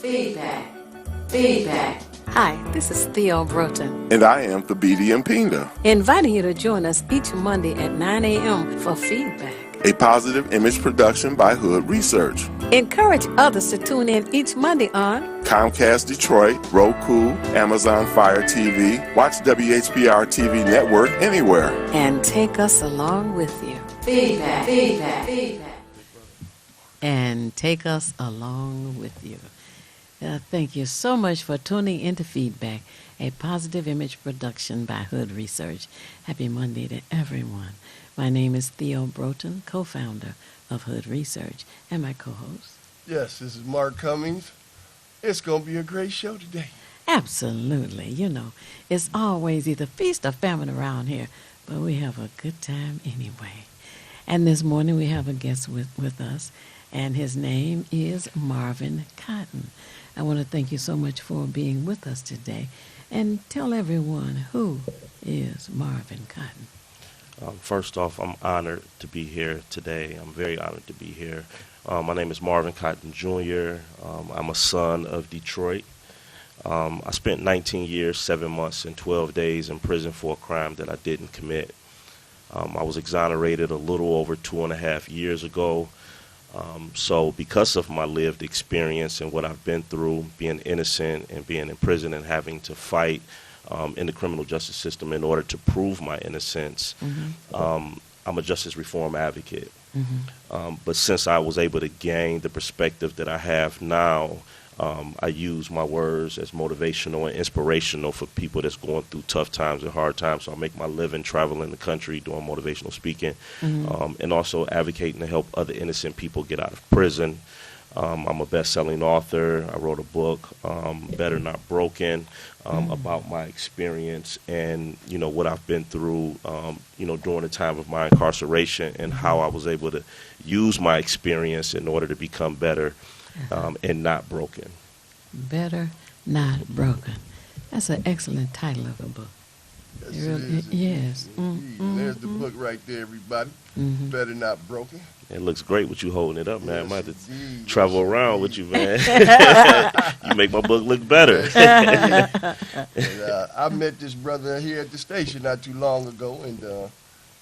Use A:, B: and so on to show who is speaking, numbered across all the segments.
A: Feedback. Feedback.
B: Hi, this is Theo Broughton,
C: And I am Thabiti Mpina,
B: inviting you to join us each Monday at 9 a.m. for Feedback.
C: a positive image production by Hood Research.
B: Encourage others to tune in each Monday on
C: Comcast Detroit, Roku, Amazon Fire TV, watch WHPR TV Network anywhere.
B: and take us along with you.
A: Feedback. Feedback. Feedback.
B: And take us along with you. Thank you so much for tuning into Feedback, a positive image production by Hood Research. Happy Monday to everyone. My name is Theo Broughton, co-founder of Hood Research, and my co-host.
D: Yes, this is Mark Cummings. It's going to be a great show today.
B: Absolutely. You know, it's always either feast or famine around here, but we have a good time anyway. And this morning we have a guest with us, and his name is Marvin Cotton. I want to thank you so much for being with us today. And tell everyone, who is Marvin Cotton?
E: First off, I'm honored to be here today. I'm very honored to be here. My name is Marvin Cotton Jr. I'm a son of Detroit. I spent 19 years, 7 months, and 12 days in prison for a crime that I didn't commit. I was exonerated a little over 2.5 years ago. So because of my lived experience and what I've been through, being innocent and being in prison and having to fight in the criminal justice system in order to prove my innocence, I'm a justice reform advocate. But since I was able to gain the perspective that I have now, I use my words as motivational and inspirational for people that's going through tough times and hard times. So I make my living traveling the country doing motivational speaking, and also advocating to help other innocent people get out of prison. I'm a best-selling author. I wrote a book, Better Not Broken, about my experience and, you know, what I've been through, you know, during the time of my incarceration and how I was able to use my experience in order to become better and not broken.
B: Better Not Broken. That's an excellent title of a book.
D: Yes,
B: It really-
D: it is.
B: yes.
D: Indeed. And there's the book right there, everybody. Better Not Broken.
E: It looks great with you holding it up, man. I
D: Yes,
E: might have to
D: indeed.
E: travel
D: Yes,
E: around
D: indeed.
E: with you, man. You make my book look better.
D: And, I met this brother here at the station not too long ago, and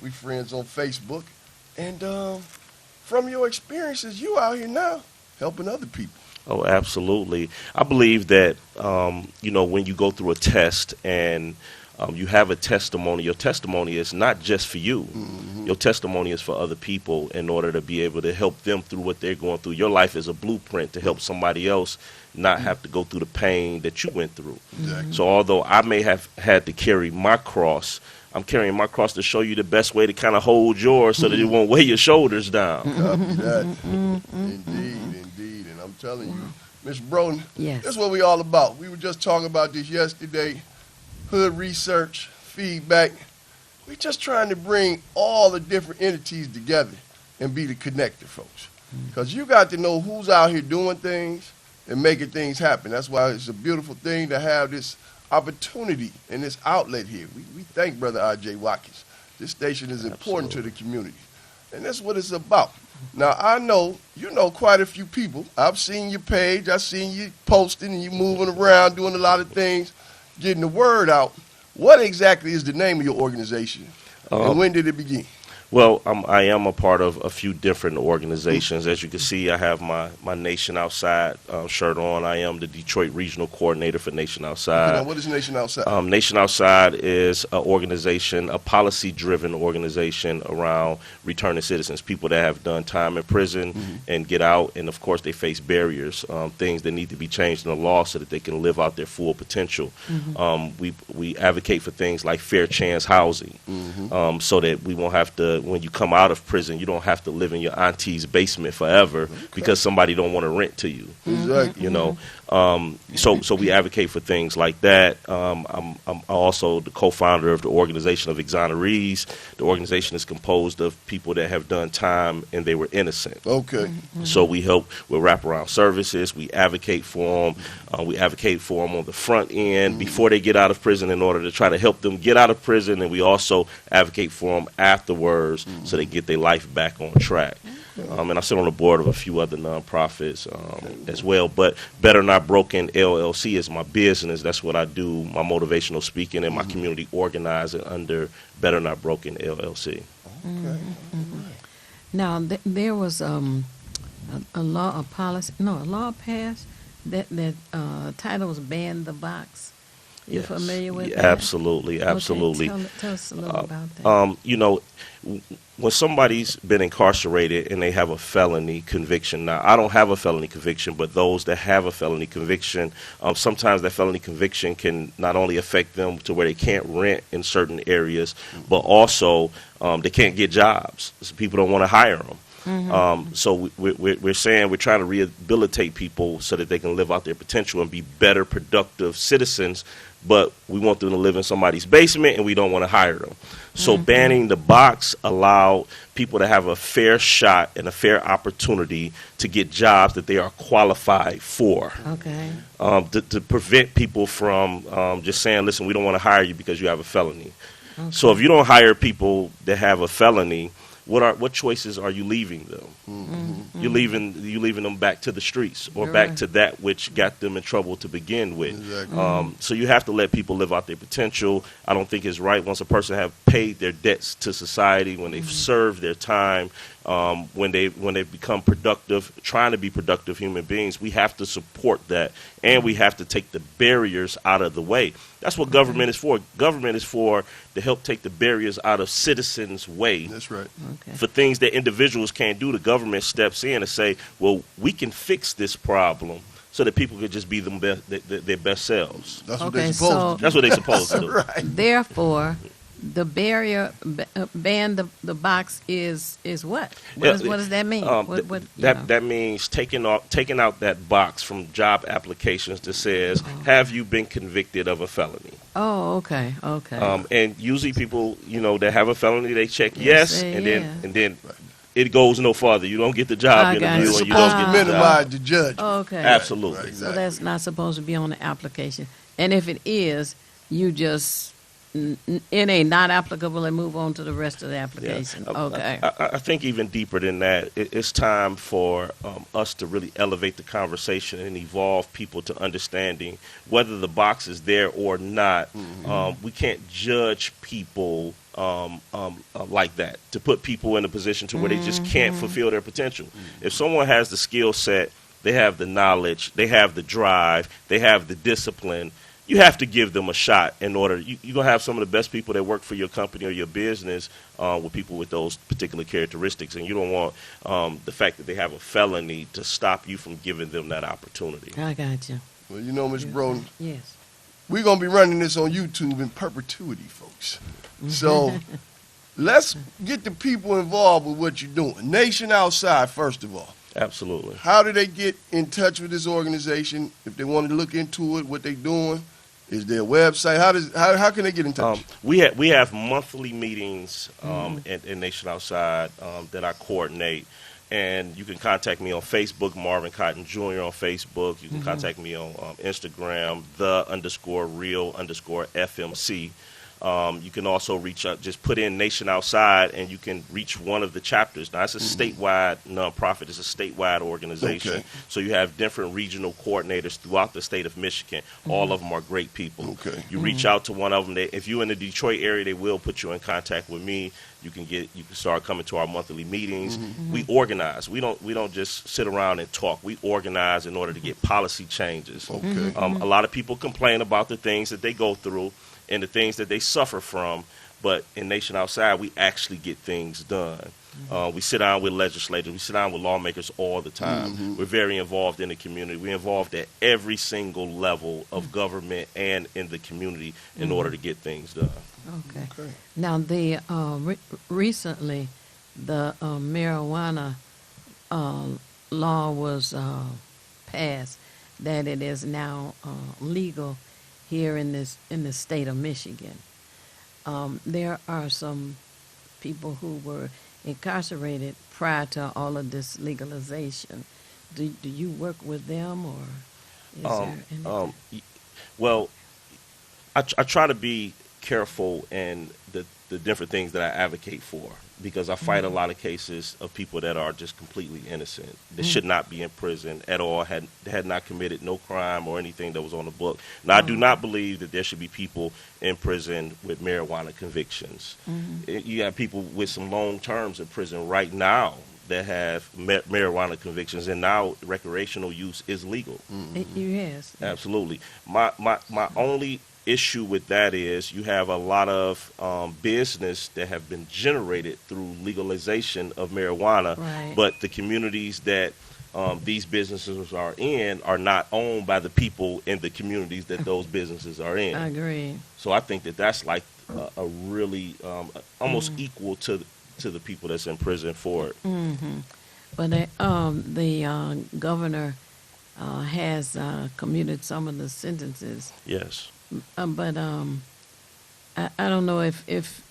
D: we friends on Facebook. And from your experiences, you out here now helping other people.
E: Oh, absolutely. I believe that, you know, when you go through a test and you have a testimony, your testimony is not just for you. Your testimony is for other people in order to be able to help them through what they're going through. Your life is a blueprint to help somebody else not have to go through the pain that you went through.
D: Exactly.
E: So although I may have had to carry my cross, I'm carrying my cross to show you the best way to kind of hold yours so that it won't weigh your shoulders down.
D: Copy that. Indeed. And I'm telling you, Ms. Broden,
B: Yes.
D: that's what we all about. We were just talking about this yesterday. Hood Research, Feedback. We're just trying to bring all the different entities together and be the connector, folks. Because you got to know who's out here doing things and making things happen. That's why it's a beautiful thing to have this opportunity and this outlet here. We thank Brother R.J. Watkins. This station is important to the community. And that's what it's about. Now, I know you know quite a few people. I've seen your page. I've seen you posting and you moving around, doing a lot of things, getting the word out. What exactly is the name of your organization? And when did it begin?
E: Well, I am a part of a few different organizations. As you can see, I have my Nation Outside shirt on. I am the Detroit Regional Coordinator for Nation Outside.
D: Now, what is Nation Outside?
E: Nation Outside is an organization, a policy-driven organization around returning citizens, people that have done time in prison and get out, and of course they face barriers, things that need to be changed in the law so that they can live out their full potential. We advocate for things like fair chance housing, so that we won't have to, when you come out of prison, you don't have to live in your auntie's basement forever because somebody don't want to rent to you.
D: Exactly.
E: You know, so we advocate for things like that. I'm also the co-founder of the organization of Exonerees. The organization is composed of people that have done time and they were innocent.
D: Okay.
E: So we help with wraparound services. We advocate for them. We advocate for them on the front end before they get out of prison in order to try to help them get out of prison. And we also advocate for them afterwards so they get their life back on track. And I sit on the board of a few other nonprofits as well. But Better Not Broken LLC is my business. That's what I do, my motivational speaking and my community organizing under Better Not Broken LLC.
D: Okay.
B: Now, there was a law, a law passed that title was Ban the Box. You
E: Yes.
B: familiar with
E: Yeah,
B: that?
E: absolutely, absolutely.
B: Okay, tell us a little about that.
E: When somebody's been incarcerated and they have a felony conviction, now I don't have a felony conviction, but those that have a felony conviction, sometimes that felony conviction can not only affect them to where they can't rent in certain areas, but also they can't get jobs. So people don't want to hire them. So we're saying we're trying to rehabilitate people so that they can live out their potential and be better, productive citizens, but we want them to live in somebody's basement and we don't want to hire them. So banning the box allowed people to have a fair shot and a fair opportunity to get jobs that they are qualified for.
B: Okay.
E: To prevent people from just saying, listen, we don't want to hire you because you have a felony. So if you don't hire people that have a felony, what choices are you leaving them? You're leaving them back to the streets or back to that which got them in trouble to begin with.
D: Exactly.
E: So you have to let people live out their potential. I don't think it's right once a person have paid their debts to society, when they've served their time, when they've become productive, trying to be productive human beings. We have to support that, and we have to take the barriers out of the way. That's what government is for. Government is for to help take the barriers out of citizens' way.
D: That's right.
B: Okay.
E: For things that individuals can't do, the government steps in and say, well, we can fix this problem so that people could just be their best selves.
D: That's what
B: Okay,
D: they're supposed
B: so-
D: to
E: That's what they're supposed to do.
D: do. Right.
B: Therefore, the barrier ban the box is what? What does that mean?
E: That means taking out that box from job applications that says, have you been convicted of a felony?
B: Oh, okay.
E: And usually people, that have a felony, they check yes,
B: say
E: and then it goes no farther. You don't get the job
B: I got
E: interview,
B: you.
E: and you
D: Supposed
E: don't
D: to
E: get the job.
D: minimize the judge.
B: Okay.
E: Absolutely.
D: Right,
B: So that's not supposed to be on the application. And if it is, you just it ain't not applicable and move on to the rest of the application. Okay.
E: I think even deeper than that, it's time for us to really elevate the conversation and evolve people to understanding whether the box is there or not. We can't judge people like that, to put people in a position to where they just can't fulfill their potential. If someone has the skill set, they have the knowledge, they have the drive, they have the discipline, you have to give them a shot in order. You're going to have some of the best people that work for your company or your business with people with those particular characteristics, and you don't want the fact that they have a felony to stop you from giving them that opportunity.
B: I got you.
D: Well, Mr. Broden,
B: Yes.
D: we're going to be running this on YouTube in perpetuity, folks. So let's get the people involved with what you're doing. Nation Outside, first of all.
E: Absolutely.
D: How do they get in touch with this organization if they want to look into it, what they're doing? Is there a website? How can they get in touch?
E: We have monthly meetings in Nation Outside that I coordinate, and you can contact me on Facebook, Marvin Cotton Jr. on Facebook. You can contact me on Instagram, _real_FMC. You can also reach out, just put in Nation Outside, and you can reach one of the chapters. Now, it's a statewide nonprofit. It's a statewide organization.
D: Okay.
E: So you have different regional coordinators throughout the state of Michigan. All of them are great people.
D: Okay.
E: You reach out to one of them. If you're in the Detroit area, they will put you in contact with me. You can start coming to our monthly meetings. We organize. We don't just sit around and talk. We organize in order to get policy changes.
D: Okay.
E: A lot of people complain about the things that they go through and the things that they suffer from, but in Nation Outside, we actually get things done. We sit down with legislators, we sit down with lawmakers all the time. We're very involved in the community. We're involved at every single level of government and in the community in order to get things done.
B: Okay.
D: Okay.
B: Now, recently, the marijuana law was passed that it is now legal here in the state of Michigan. There are some people who were incarcerated prior to all of this legalization. Do you work with them, or is there anything?
E: Well, I try to be careful in the different things that I advocate for. because I fight a lot of cases of people that are just completely innocent. They should not be in prison at all, had not committed no crime or anything that was on the book. Now, I do not believe that there should be people in prison with marijuana convictions. You have people with some long terms in prison right now that have marijuana convictions, and now recreational use is legal.
B: Yes.
E: Absolutely. My only issue with that is you have a lot of business that have been generated through legalization of marijuana,
B: Right.
E: but the communities that these businesses are in are not owned by the people in the communities that those businesses are in.
B: I agree.
E: So I think that that's like a really almost equal to the people that's in prison for it.
B: But the governor has commuted some of the sentences.
E: Yes.
B: But I don't know if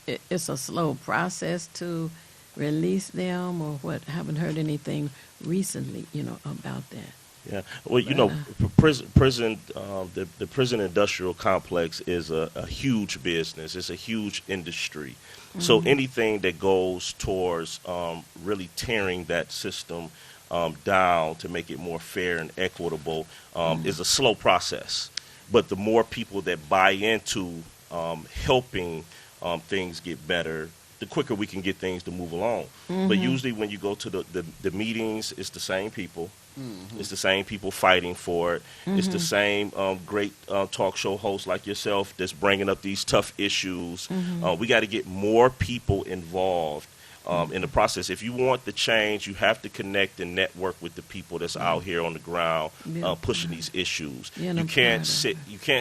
B: it's a slow process to release them or what. Haven't heard anything recently, about that.
E: Yeah. Well, the prison industrial complex is a huge business. It's a huge industry. So anything that goes towards really tearing that system down to make it more fair and equitable is a slow process. But the more people that buy into helping things get better, the quicker we can get things to move along. But usually when you go to the meetings, it's the same people. It's the same people fighting for it. It's the same great talk show hosts like yourself that's bringing up these tough issues. We got to get more people involved in the process. If you want the change, you have to connect and network with the people that's out here on the ground pushing these issues.
B: Yeah,
E: You can't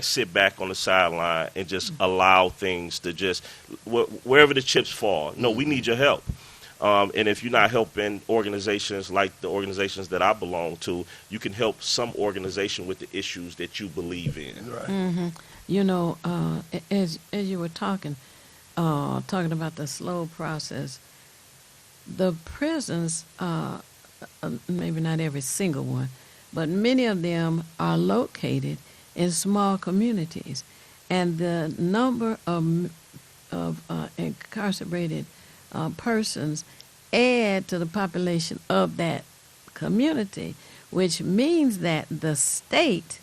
E: sit back on the sideline and just allow things to just wherever the chips fall. No, we need your help. And if you're not helping organizations like the organizations that I belong to, you can help some organization with the issues that you believe in.
D: Right.
B: As you were talking about the slow process, the prisons, maybe not every single one, but many of them are located in small communities, and the number of incarcerated persons add to the population of that community, which means that the state,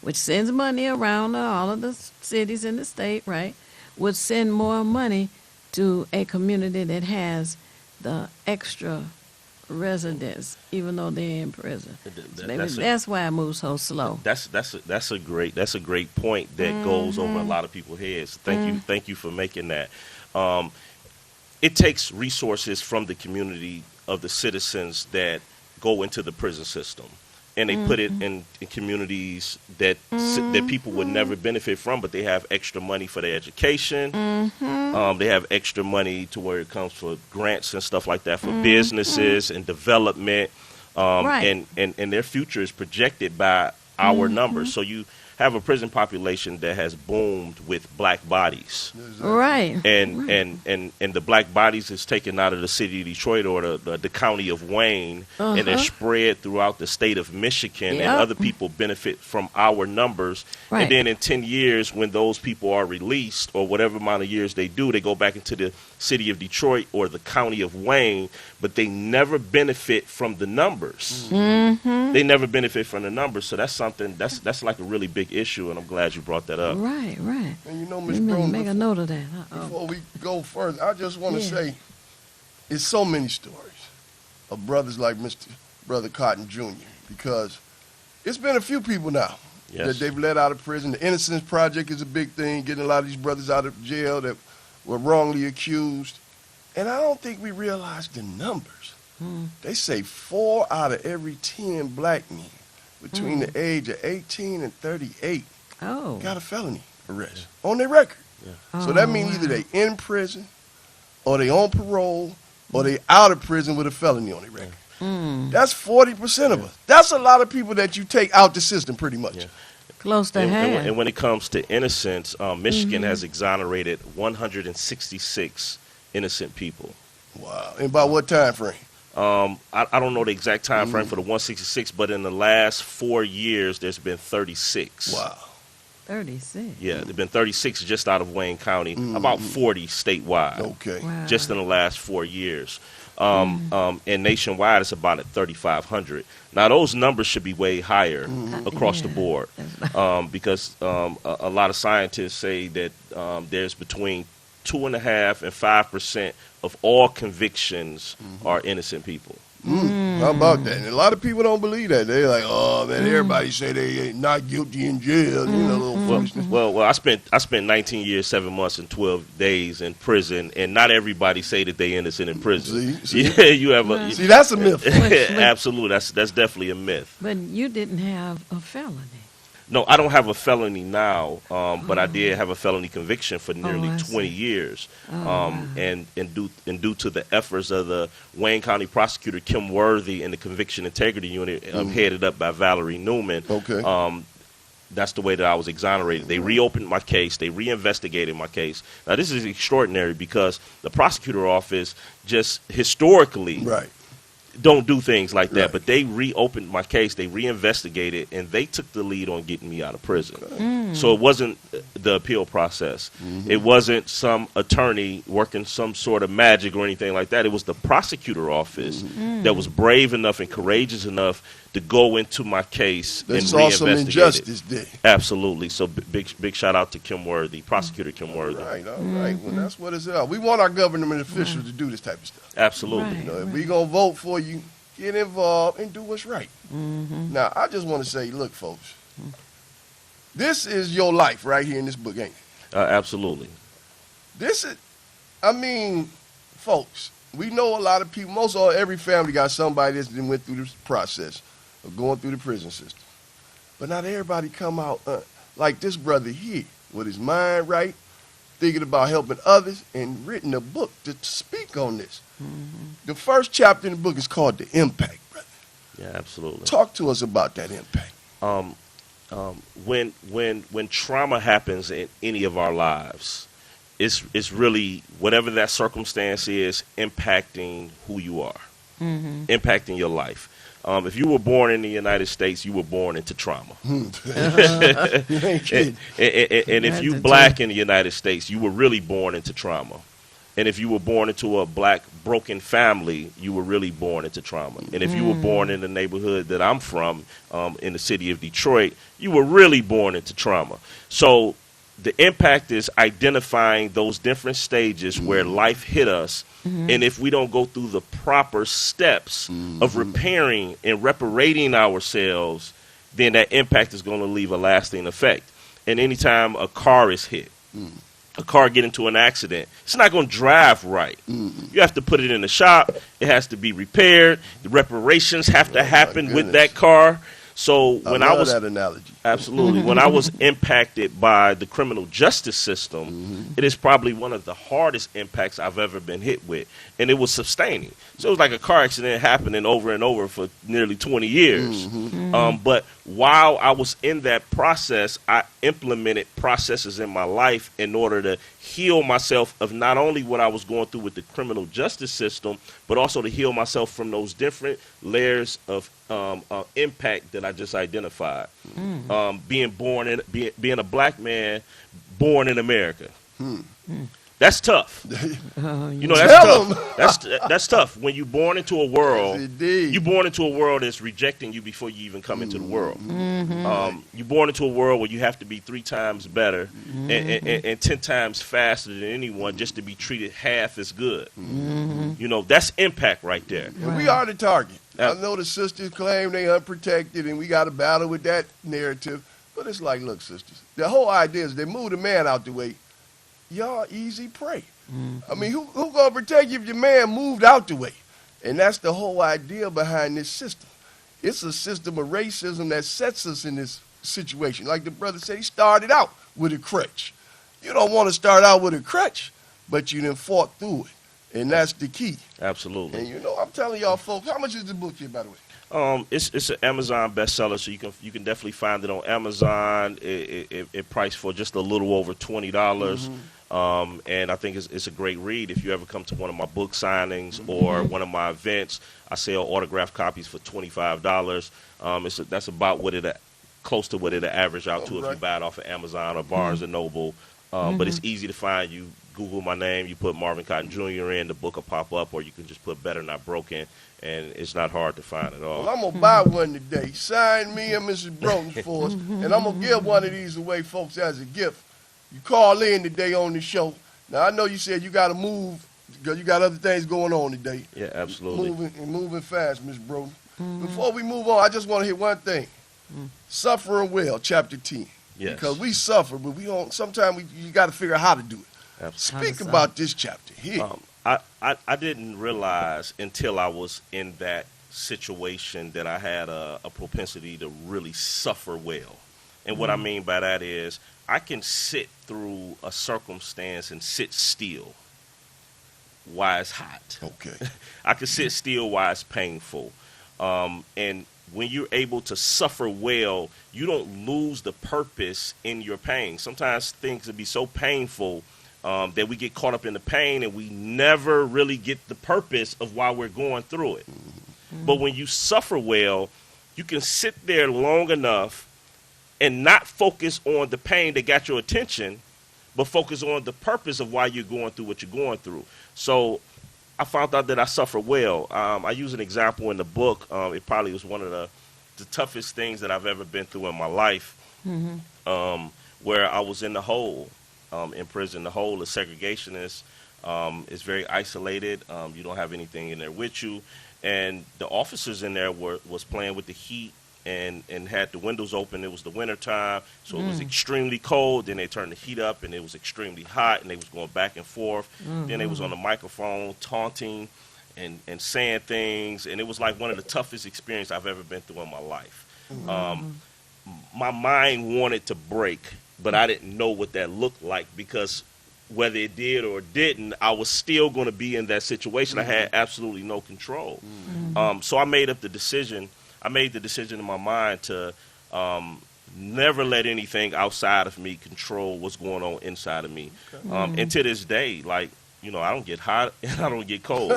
B: which sends money around all of the cities in the state, right, would send more money to a community that has the extra residents, even though they're in prison. That's why it moves so slow.
E: That's a great point that goes over a lot of people's heads. Thank you for making that. It takes resources from the community of the citizens that go into the prison system, and they put it in communities that people would never benefit from, but they have extra money for their education. They have extra money to where it comes for grants and stuff like that for businesses and development,
B: Right.
E: and their future is projected by our numbers. So you have a prison population that has boomed with black bodies.
B: Right.
E: And the black bodies is taken out of the city of Detroit or the county of Wayne, and they're spread throughout the state of Michigan, and
B: Yep.
E: other people benefit from our numbers.
B: Right.
E: And then in 10 years, when those people are released, or whatever amount of years they do, they go back into the city of Detroit or the county of Wayne, but they never benefit from the numbers. They never benefit from the numbers, so that's something, that's like a really big issue, and I'm glad you brought that up.
B: Right.
D: And
B: Let
D: Ms.
B: me
D: Brown,
B: make a note of that.
D: before we go further, I just want to
B: Yeah.
D: say, it's so many stories of brothers like Brother Cotton Jr., because it's been a few people now
E: Yes.
D: that they've let out of prison. The Innocence Project is a big thing, getting a lot of these brothers out of jail that were wrongly accused. And I don't think we realize the numbers. They say 4 out of every 10 black men between the age of 18 and 38
B: Oh.
D: got a felony arrest on their record. So that means either
B: wow.
D: they in prison, or they on parole, or they out of prison with a felony on their record. That's 40% of us. That's a lot of people that you take out the system pretty much.
E: Yeah.
B: Close to half.
E: And when it comes to innocence, Michigan has exonerated 166 innocent people.
D: Wow. And by what time frame?
E: I don't know the exact time frame for the 166, but in the last 4 years, there's been 36.
D: Wow.
B: 36.
E: Yeah, there've been 36 just out of Wayne County, about 40 statewide.
D: Okay.
B: Wow.
E: Just in the last 4 years. And nationwide, it's about at 3,500. Now, those numbers should be way higher across the
B: Yeah.
E: board because a lot of scientists say that there's between 2.5% and 5% of all convictions are innocent people.
D: How about that? And a lot of people don't believe that. They're like, oh, man, everybody say they ain't not guilty in jail. You know, little foolishness.
E: Well, I spent 19 years, 7 months, and 12 days in prison, and not everybody say that they innocent in prison.
D: See?
E: Yeah, you have a
D: See, that's a myth.
E: absolutely. That's definitely a myth.
B: But you didn't have a felony.
E: No, I don't have a felony now, but I did have a felony conviction for nearly
B: I see.
E: 20 years,
B: wow.
E: and due to the efforts of the Wayne County prosecutor Kim Worthy and the Conviction Integrity Unit, headed up by Valerie Newman.
D: Okay.
E: That's the way that I was exonerated. They reopened my case. They reinvestigated my case. Now, this is extraordinary because the prosecutor office just historically
D: Right.
E: don't do things like that,
D: Right.
E: but they reopened my case, they reinvestigated, and they took the lead on getting me out of prison. So it wasn't the appeal process. It wasn't some attorney working some sort of magic or anything like that. It was the prosecutor office that was brave enough and courageous enough to go into my case
D: They
E: and
D: saw some
E: reinvestigate
D: injustice
E: it.
D: there.
E: Absolutely. So big shout out to Kim Worthy, prosecutor Kim Worthy.
D: Right, all right. Well, that's what it's about. We want our government officials to do this type of stuff.
E: Absolutely.
B: Right.
D: You know, if we gonna vote for you, get involved and do what's right. Now, I just want to say, look, folks, this is your life right here in this book, ain't it?
E: Absolutely.
D: This is, I mean, folks, we know a lot of people. Most of every family got somebody that's been went through this process of going through the prison system. But not everybody come out like this brother here, with his mind right, thinking about helping others, and written a book to speak on this. The first chapter in the book is called The Impact, brother.
E: Yeah, absolutely.
D: Talk to us about that impact.
E: When trauma happens in any of our lives, it's really whatever that circumstance is impacting who you are, impacting your life. If you were born in the United States, you were born into trauma.
D: You ain't kidding.
E: And if you black in the United States, you were really born into trauma. And if you were born into a black broken family, you were really born into trauma. And if you were born in the neighborhood that I'm from, in the city of Detroit, you were really born into trauma. So the impact is identifying those different stages where life hit us. And if we don't go through the proper steps of repairing and reparating ourselves, then that impact is going to leave a lasting effect. And anytime a car is hit, a car get into an accident, it's not going to drive right. You have to put it in the shop. It has to be repaired. The reparations have to happen with that car. So when I
D: love
E: was
D: that analogy.
E: absolutely when I was impacted by the criminal justice system, it is probably one of the hardest impacts I've ever been hit with, and it was sustaining. So it was like a car accident happening over and over for nearly 20 years. But while I was in that process, I implemented processes in my life in order to heal myself of not only what I was going through with the criminal justice system, but also to heal myself from those different layers of impact that I just identified. Being a black man born in America. That's tough. You know, that's
D: Tell
E: tough. That's tough. When you're born into a world,
D: Yes, indeed.
E: you're born into a world that's rejecting you before you even come into the world. You're born into a world where you have to be 3 times better and 10 times faster than anyone just to be treated half as good. You know, that's impact right there.
D: And we are the target.
E: Yeah.
D: I know the sisters claim they unprotected, and we got to battle with that narrative. But it's like, look, sisters, the whole idea is they move the man out the way. Y'all easy prey. I mean, who gonna protect you if your man moved out the way? And that's the whole idea behind this system. It's a system of racism that sets us in this situation. Like the brother said, he started out with a crutch. You don't want to start out with a crutch, but you done fought through it. And that's the key.
E: Absolutely.
D: And you know, I'm telling y'all folks, how much is the book here, by the way?
E: It's an Amazon bestseller, so you can definitely find it on Amazon. It priced for just a little over $20. And I think it's a great read. If you ever come to one of my book signings or one of my events, I sell autographed copies for $25. That's about what it close to what it'll average out to if you
D: right.
E: buy it off of Amazon or Barnes and Noble. But it's easy to find. You Google my name, you put Marvin Cotton Jr. in, the book will pop up, or you can just put Better Not Broken, and it's not hard to find at all.
D: Well, I'm going to buy one today. Sign me and Mrs. Broden for us, and I'm going to give one of these away, folks, as a gift. You call in today on the show. Now, I know you said you got to move because you got other things going on today.
E: Yeah, absolutely.
D: Moving fast, Ms. Broden. Before we move on, I just want to hit one thing. Suffering well, chapter 10.
E: Yes.
D: Because we suffer, but we don't. Sometimes you got to figure out how to do it.
E: Absolutely.
D: Speak about this chapter here.
E: I didn't realize until I was in that situation that I had a propensity to really suffer well. And what I mean by that is I can sit through a circumstance and sit still while it's hot.
D: Okay.
E: I can sit still while it's painful. And when you're able to suffer well, you don't lose the purpose in your pain. Sometimes things can be so painful that we get caught up in the pain and we never really get the purpose of why we're going through it. But when you suffer well, you can sit there long enough and not focus on the pain that got your attention, but focus on the purpose of why you're going through what you're going through. So I found out that I suffer well. I use an example in the book. It probably was one of the toughest things that I've ever been through in my life, where I was in the hole, in prison. The hole is segregationist. It's very isolated. You don't have anything in there with you. And the officers in there was playing with the heat and had the windows open. It was the winter time, so it was extremely cold. Then they turned the heat up, and it was extremely hot, and they was going back and forth. Then they was on the microphone taunting and saying things, and it was like one of the toughest experiences I've ever been through in my life. My mind wanted to break, but I didn't know what that looked like because whether it did or didn't, I was still going to be in that situation. I had absolutely no control. So I made the decision in my mind to never let anything outside of me control what's going on inside of me. And to this day, like, you know, I don't get hot and I don't get cold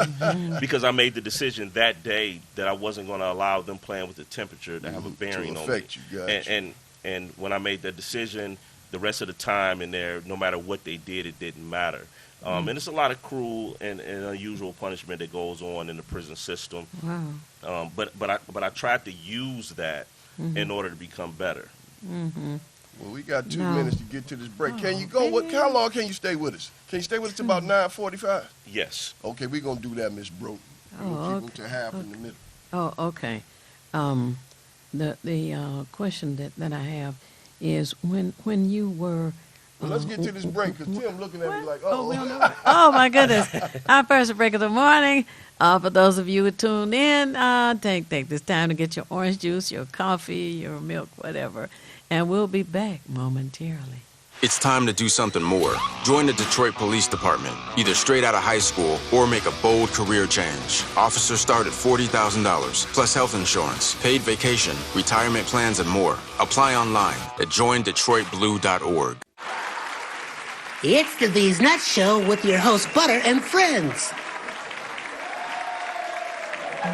E: because I made the decision that day that I wasn't going to allow them playing with the temperature to have a bearing on me. And when I made that decision, the rest of the time in there, no matter what they did, it didn't matter. And it's a lot of cruel and unusual punishment that goes on in the prison system. Wow. But I tried to use that in order to become better.
D: Well, we got 2 minutes to get to this break. Can you go? How long can you stay with us? Can you stay with us till about 9:45?
E: Yes.
D: Okay, we're going to do that, Miss Broden. We're going to keep them to half in the middle.
B: Oh, okay. The question that I have is when you were...
D: Well, let's get to this break because Tim looking at me like,
B: oh, my goodness. Our first break of the morning. For those of you who tuned in, take this time to get your orange juice, your coffee, your milk, whatever. And we'll be back momentarily.
F: It's time to do something more. Join the Detroit Police Department, either straight out of high school or make a bold career change. Officers start at $40,000, plus health insurance, paid vacation, retirement plans, and more. Apply online at joindetroitblue.org.
G: It's the These Nuts Show with your host, Butter and friends.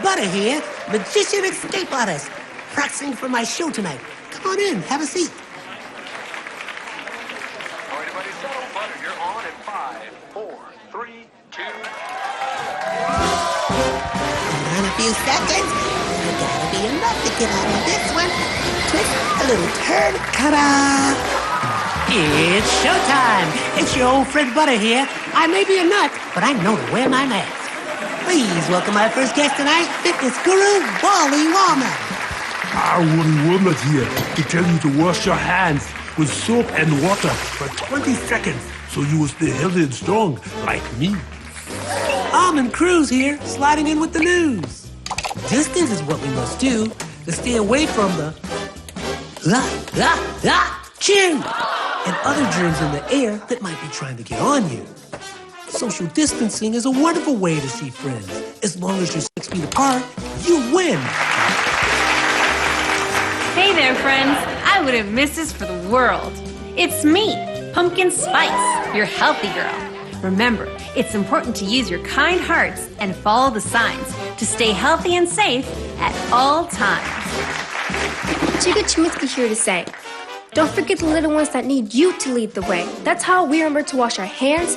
G: Butter here, magician escape artist, practicing for my show tonight. Come on in, have a seat.
H: Everybody settle, Butter, you're on in 5, 4, 3, 2...
G: In a few seconds, gotta be enough to get out of this one. Twist a little turn, ta-da! It's showtime. It's your old friend Butter here. I may be a nut, but I know to wear my mask. Please welcome our first guest tonight, fitness guru, Wally Wallman.
I: Wally Wallman here to tell you to wash your hands with soap and water for 20 seconds so you will stay healthy and strong like me.
G: Almond Cruz here, sliding in with the news. Distance is what we must do to stay away from the chin and other germs in the air that might be trying to get on you. Social distancing is a wonderful way to see friends. As long as you're 6 feet apart, you win.
J: Hey there, friends. I wouldn't miss this for the world. It's me, Pumpkin Spice, your healthy girl. Remember, it's important to use your kind hearts and follow the signs to stay healthy and safe at all times.
K: Chica Chiminsky here to say, don't forget the little ones that need you to lead the way. That's how we remember to wash our hands,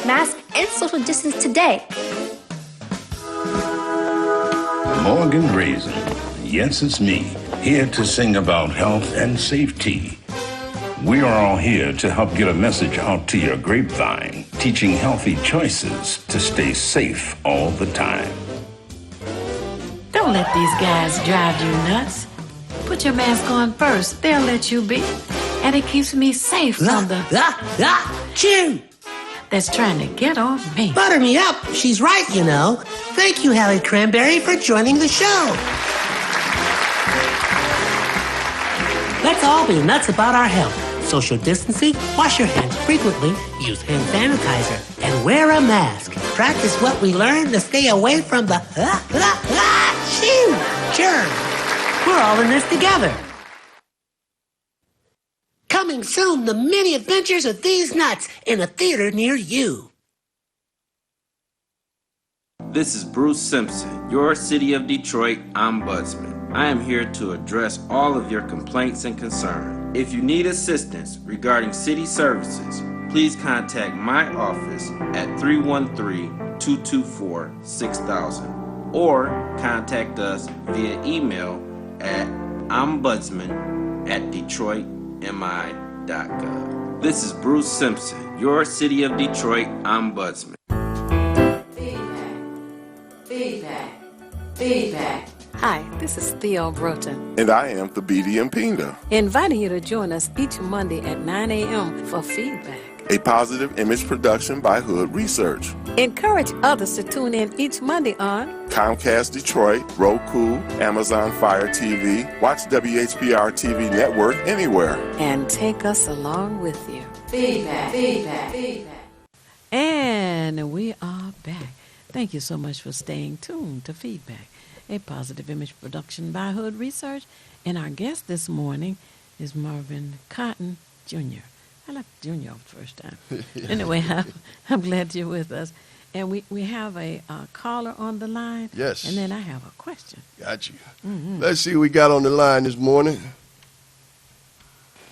K: mask, and social distance today.
L: Morgan Raisin. Yes, it's me, here to sing about health and safety. We are all here to help get a message out to your grapevine, teaching healthy choices to stay safe all the time.
B: Don't let these guys drive you nuts. Put your mask on first. They'll let you be. And it keeps me safe from the...
G: Chew!
B: That's trying to get on me.
G: Butter me up. She's right, you know. Thank you, Hallie Cranberry, for joining the show. Let's all be nuts about our health. Social distancing, wash your hands frequently, use hand sanitizer, and wear a mask. Practice what we learned to stay away from the germs. We're all in this together. Coming soon, the many adventures of these nuts in a theater near you.
M: This is Bruce Simpson, your City of Detroit Ombudsman. I am here to address all of your complaints and concerns. If you need assistance regarding city services, please contact my office at 313-224-6000 or contact us via email at ombudsman@detroitmi.gov. This is Bruce Simpson, your City of Detroit Ombudsman.
A: Feedback.
B: Hi, this is Theo Broughton,
C: And I am Thabiti Mpinga,
B: inviting you to join us each Monday at 9 a.m. for feedback.
C: a positive image production by Hood Research.
B: Encourage others to tune in each Monday on
C: Comcast Detroit, Roku, Amazon Fire TV, watch WHPR TV Network anywhere.
B: and take us along with you.
A: Feedback.
B: And we are back. Thank you so much for staying tuned to Feedback, a positive image production by Hood Research. And our guest this morning is Marvin Cotton Jr. I left Jr. off the first time. Anyway, I'm glad you're with us. And we have a caller on the line.
D: Yes.
B: And then I have a question.
D: Got you.
B: Mm-hmm.
D: Let's see what we got on the line this morning.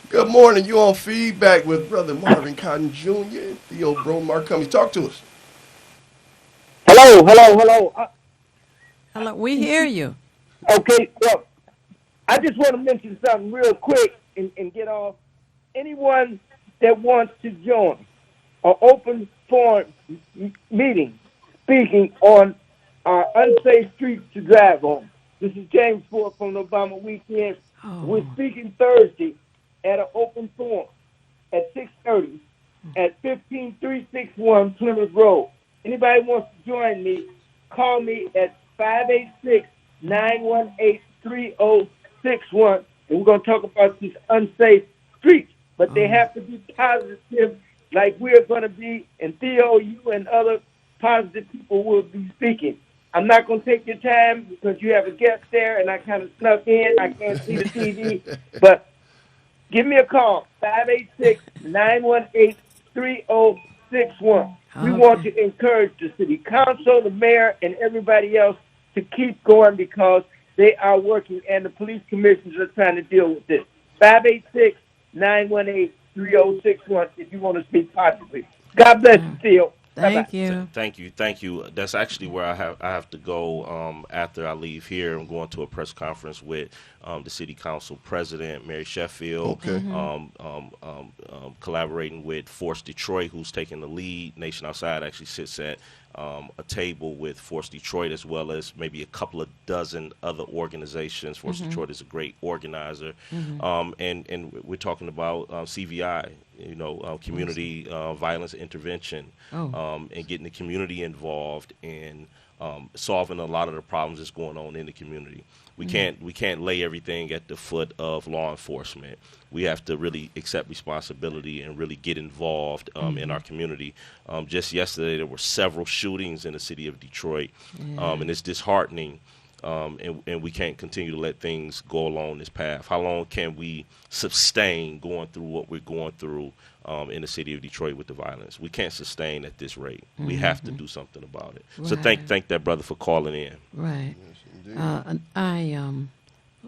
D: Good morning. You on Feedback with Brother Marvin Cotton Jr. and Theo Bromar. Come talk to us.
N: Hello.
B: Hello, we hear you.
N: Okay, well, I just want to mention something real quick and get off. Anyone that wants to join an open forum meeting speaking on our unsafe streets to drive on. This is James Ford from the Obama Weekend. We're speaking Thursday at an open forum at 6:30 at 15361 Plymouth Road. Anybody wants to join me, call me at 586-918-3061, and we're going to talk about these unsafe streets. But they have to be positive, like we're going to be, and Theo, you and other positive people will be speaking. I'm not going to take your time because you have a guest there, and I kind of snuck in. I can't see the TV. But give me a call, 586-918-3061. We want to encourage the city council, the mayor, and everybody else to keep going because they are working, and the police commissioners are trying to deal with this. 586-918-3061 if you want to speak positively. God bless you, Theo.
B: Thank you.
E: Thank you. That's actually where I have to go after I leave here. I'm going to a press conference with the City Council President, Mary Sheffield, collaborating with Force Detroit, who's taking the lead. Nation Outside actually sits at a table with Force Detroit as well as maybe a couple of dozen other organizations. Force Detroit is a great organizer. And we're talking about CVI, community violence intervention, and getting the community involved in solving a lot of the problems that's going on in the community. We can't lay everything at the foot of law enforcement. We have to really accept responsibility and really get involved in our community. Just yesterday, there were several shootings in the city of Detroit, and it's disheartening. And we can't continue to let things go along this path. How long can we sustain going through what we're going through in the city of Detroit with the violence? We can't sustain at this rate. We have to do something about it.
B: Right.
E: So thank that brother for calling in.
B: Right. I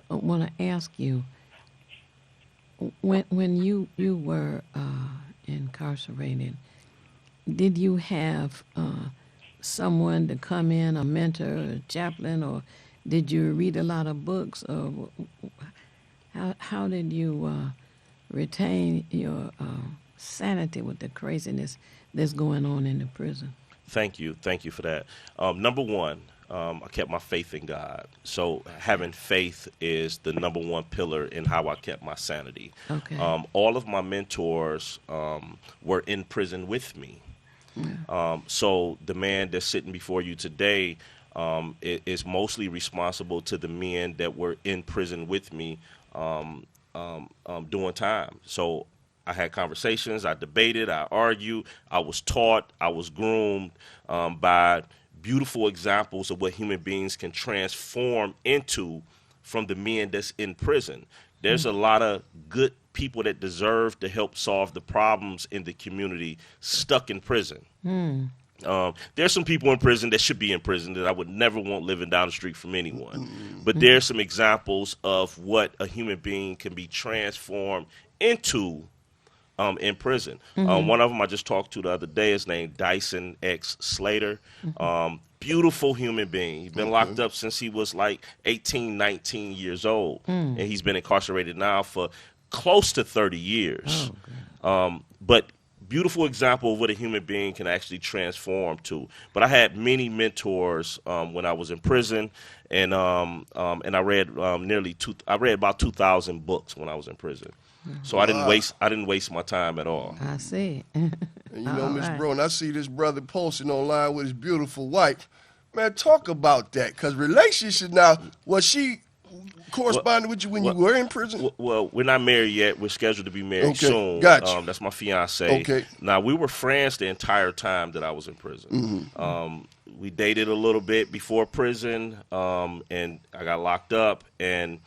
B: want to ask you, when you were incarcerated, did you have someone to come in, a mentor, a chaplain, or did you read a lot of books? Or how did you retain your sanity with the craziness that's going on in the prison?
E: Thank you for that. Number one, I kept my faith in God. So having faith is the number one pillar in how I kept my sanity.
B: Okay.
E: All of my mentors were in prison with me. Yeah. So the man that's sitting before you today is mostly responsible to the men that were in prison with me doing time. So I had conversations, I debated, I argued, I was taught, I was groomed by beautiful examples of what human beings can transform into from the men that's in prison. There's a lot of good people that deserve to help solve the problems in the community stuck in prison. There's some people in prison that should be in prison that I would never want living down the street from anyone. But there's some examples of what a human being can be transformed into in prison. One of them I just talked to the other day is named Dyson X Slater. Beautiful human being. He's been locked up since he was like 18, 19 years old. And he's been incarcerated now for close to 30 years. But beautiful example of what a human being can actually transform to. But I had many mentors when I was in prison, and I read I read about 2,000 books when I was in prison. So I didn't waste my time at all.
B: I see.
D: And you know, Miss Brown, I see this brother posting online with his beautiful wife. Man, talk about that, because relationship now, was she corresponding with you when you were in prison?
E: Well, we're not married yet. We're scheduled to be married soon.
D: Gotcha.
E: That's my fiance.
D: Okay.
E: Now, we were friends the entire time that I was in prison. We dated a little bit before prison, and I got locked up, and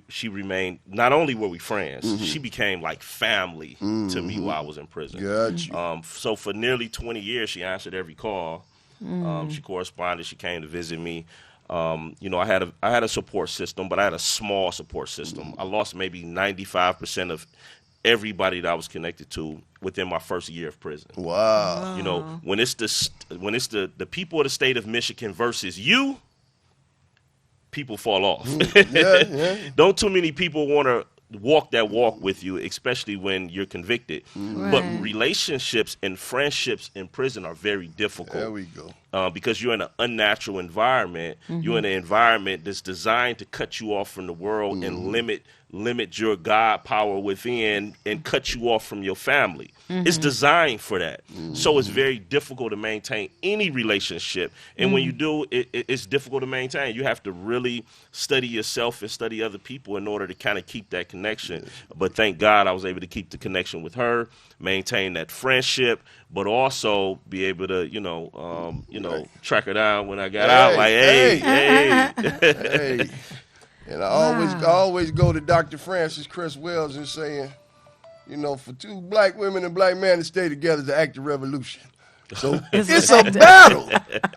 E: she remained, not only were we friends, she became like family to me while I was in prison.
D: Gotcha.
E: So for nearly 20 years, she answered every call. She corresponded. She came to visit me. You know, I had a support system, but I had a small support system. I lost maybe 95% of everybody that I was connected to within my first year of prison.
D: Wow.
E: You know, when it's the people of the state of Michigan versus you, people fall off. Don't too many people want to walk that walk with you, especially when you're convicted. But relationships and friendships in prison are very difficult.
D: There we go.
E: Because you're in an unnatural environment. You're in an environment that's designed to cut you off from the world and limit your God power within and cut you off from your family. It's designed for that. So it's very difficult to maintain any relationship. And when you do, it's difficult to maintain. You have to really study yourself and study other people in order to kind of keep that connection. But thank God I was able to keep the connection with her, maintain that friendship, but also be able to, track her down when I got out. Like, hey.
D: And I always go to Dr. Francis Chris Wells and saying, you know, for two black women and black men to stay together is an act of revolution. So it's a battle.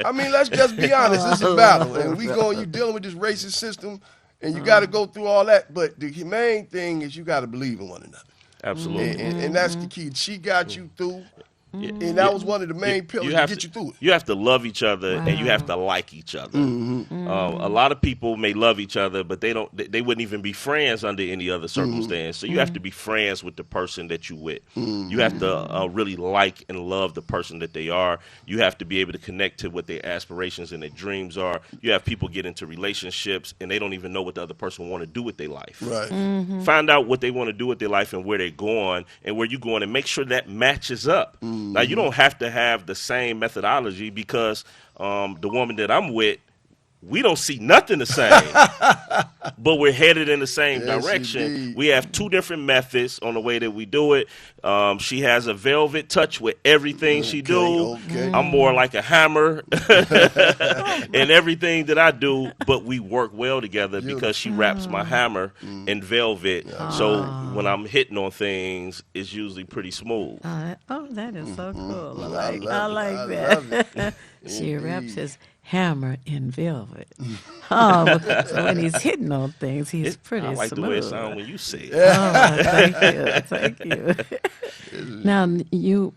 D: I mean, let's just be honest. It's a battle. And you dealing with this racist system, and you got to go through all that. But the main thing is you got to believe in one another.
E: Absolutely.
D: And that's the key. She got you through. And that was one of the main pillars to get you through it.
E: You have to love each other, and you have to like each other. A lot of people may love each other, but they wouldn't even be friends under any other circumstance. So you have to be friends with the person that you with. You have to really like and love the person that they are. You have to be able to connect to what their aspirations and their dreams are. You have people get into relationships, and they don't even know what the other person want to do with their life.
D: Right.
E: Find out what they want to do with their life and where they're going and where you're going, and make sure that matches up. Now, you don't have to have the same methodology, because the woman that I'm with, we don't see nothing the same, but we're headed in the same direction.
D: Indeed.
E: We have two different methods on the way that we do it. She has a velvet touch with everything she do. I'm more like a hammer in everything that I do, but we work well together because she wraps my hammer in velvet. So when I'm hitting on things, it's usually pretty smooth.
B: That is so cool. I like that. She wraps hammer in velvet. Oh, so when he's hitting on things, he's pretty
E: I like
B: smooth.
E: the way it sounds when you say it.
B: Oh, thank you. Now, you,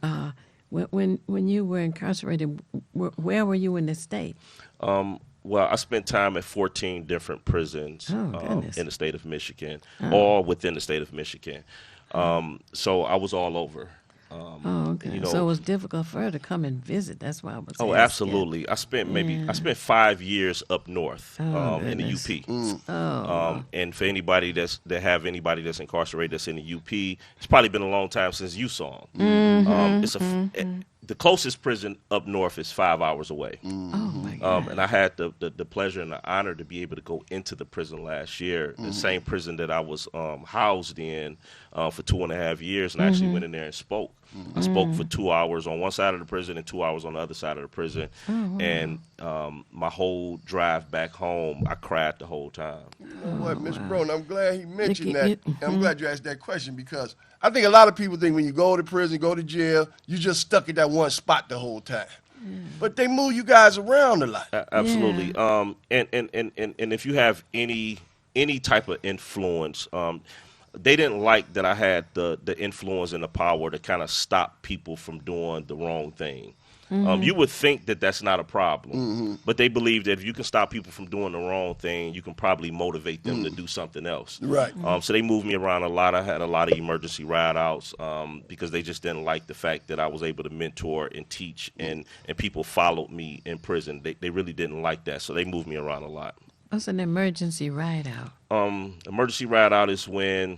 B: when you were incarcerated, where were you in the state?
E: Well, I spent time at 14 different prisons
B: goodness.
E: in the state of Michigan, all within the state of Michigan. So I was all over.
B: Okay.
E: You know,
B: so it was difficult for her to come and visit. That's why I was
E: Oh,
B: asking.
E: absolutely. I spent 5 years up north in the UP. And for anybody that's incarcerated that's in the UP, it's probably been a long time since you saw them. The closest prison up north is 5 hours away.
B: Oh my God.
E: And I had the pleasure and the honor to be able to go into the prison last year, the same prison that I was housed in for 2.5 years, and I actually went in there and spoke. I spoke for 2 hours on one side of the prison and 2 hours on the other side of the prison. And my whole drive back home, I cried the whole time.
D: You know what, Ms. Brown, I'm glad he mentioned that. I'm glad you asked that question, because I think a lot of people think when you go to prison, go to jail, you just stuck at that one spot the whole time. But they move you guys around a lot.
E: Absolutely. And if you have any type of influence, they didn't like that I had the influence and the power to kind of stop people from doing the wrong thing. You would think that that's not a problem, but they believe that if you can stop people from doing the wrong thing, you can probably motivate them to do something else.
D: Right.
E: So they moved me around a lot. I had a lot of emergency ride-outs because they just didn't like the fact that I was able to mentor and teach, and people followed me in prison. They really didn't like that, so they moved me around a lot.
B: What's an emergency ride-out?
E: Emergency ride-out is when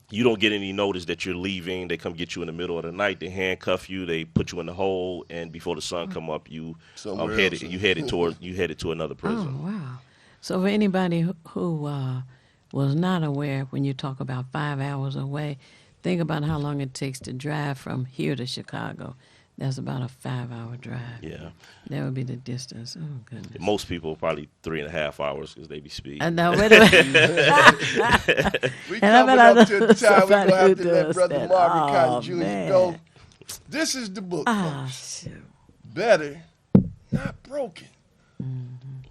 E: you don't get any notice that you're leaving. They come get you in the middle of the night. They handcuff you. They put you in the hole, and before the sun come up, you headed to another prison.
B: Oh wow! So for anybody who was not aware, when you talk about 5 hours away, think about how long it takes to drive from here to Chicago. That's about a 5-hour drive.
E: Yeah.
B: That would be the distance. Oh, goodness.
E: Most people probably 3.5 hours because they be speeding.
B: I know. Wait a minute.
D: We coming up to the time we're going to have to let Brother Marvin Cotton Jr. go. This is the book, folks.
B: Shoot.
D: Better, Not Broken.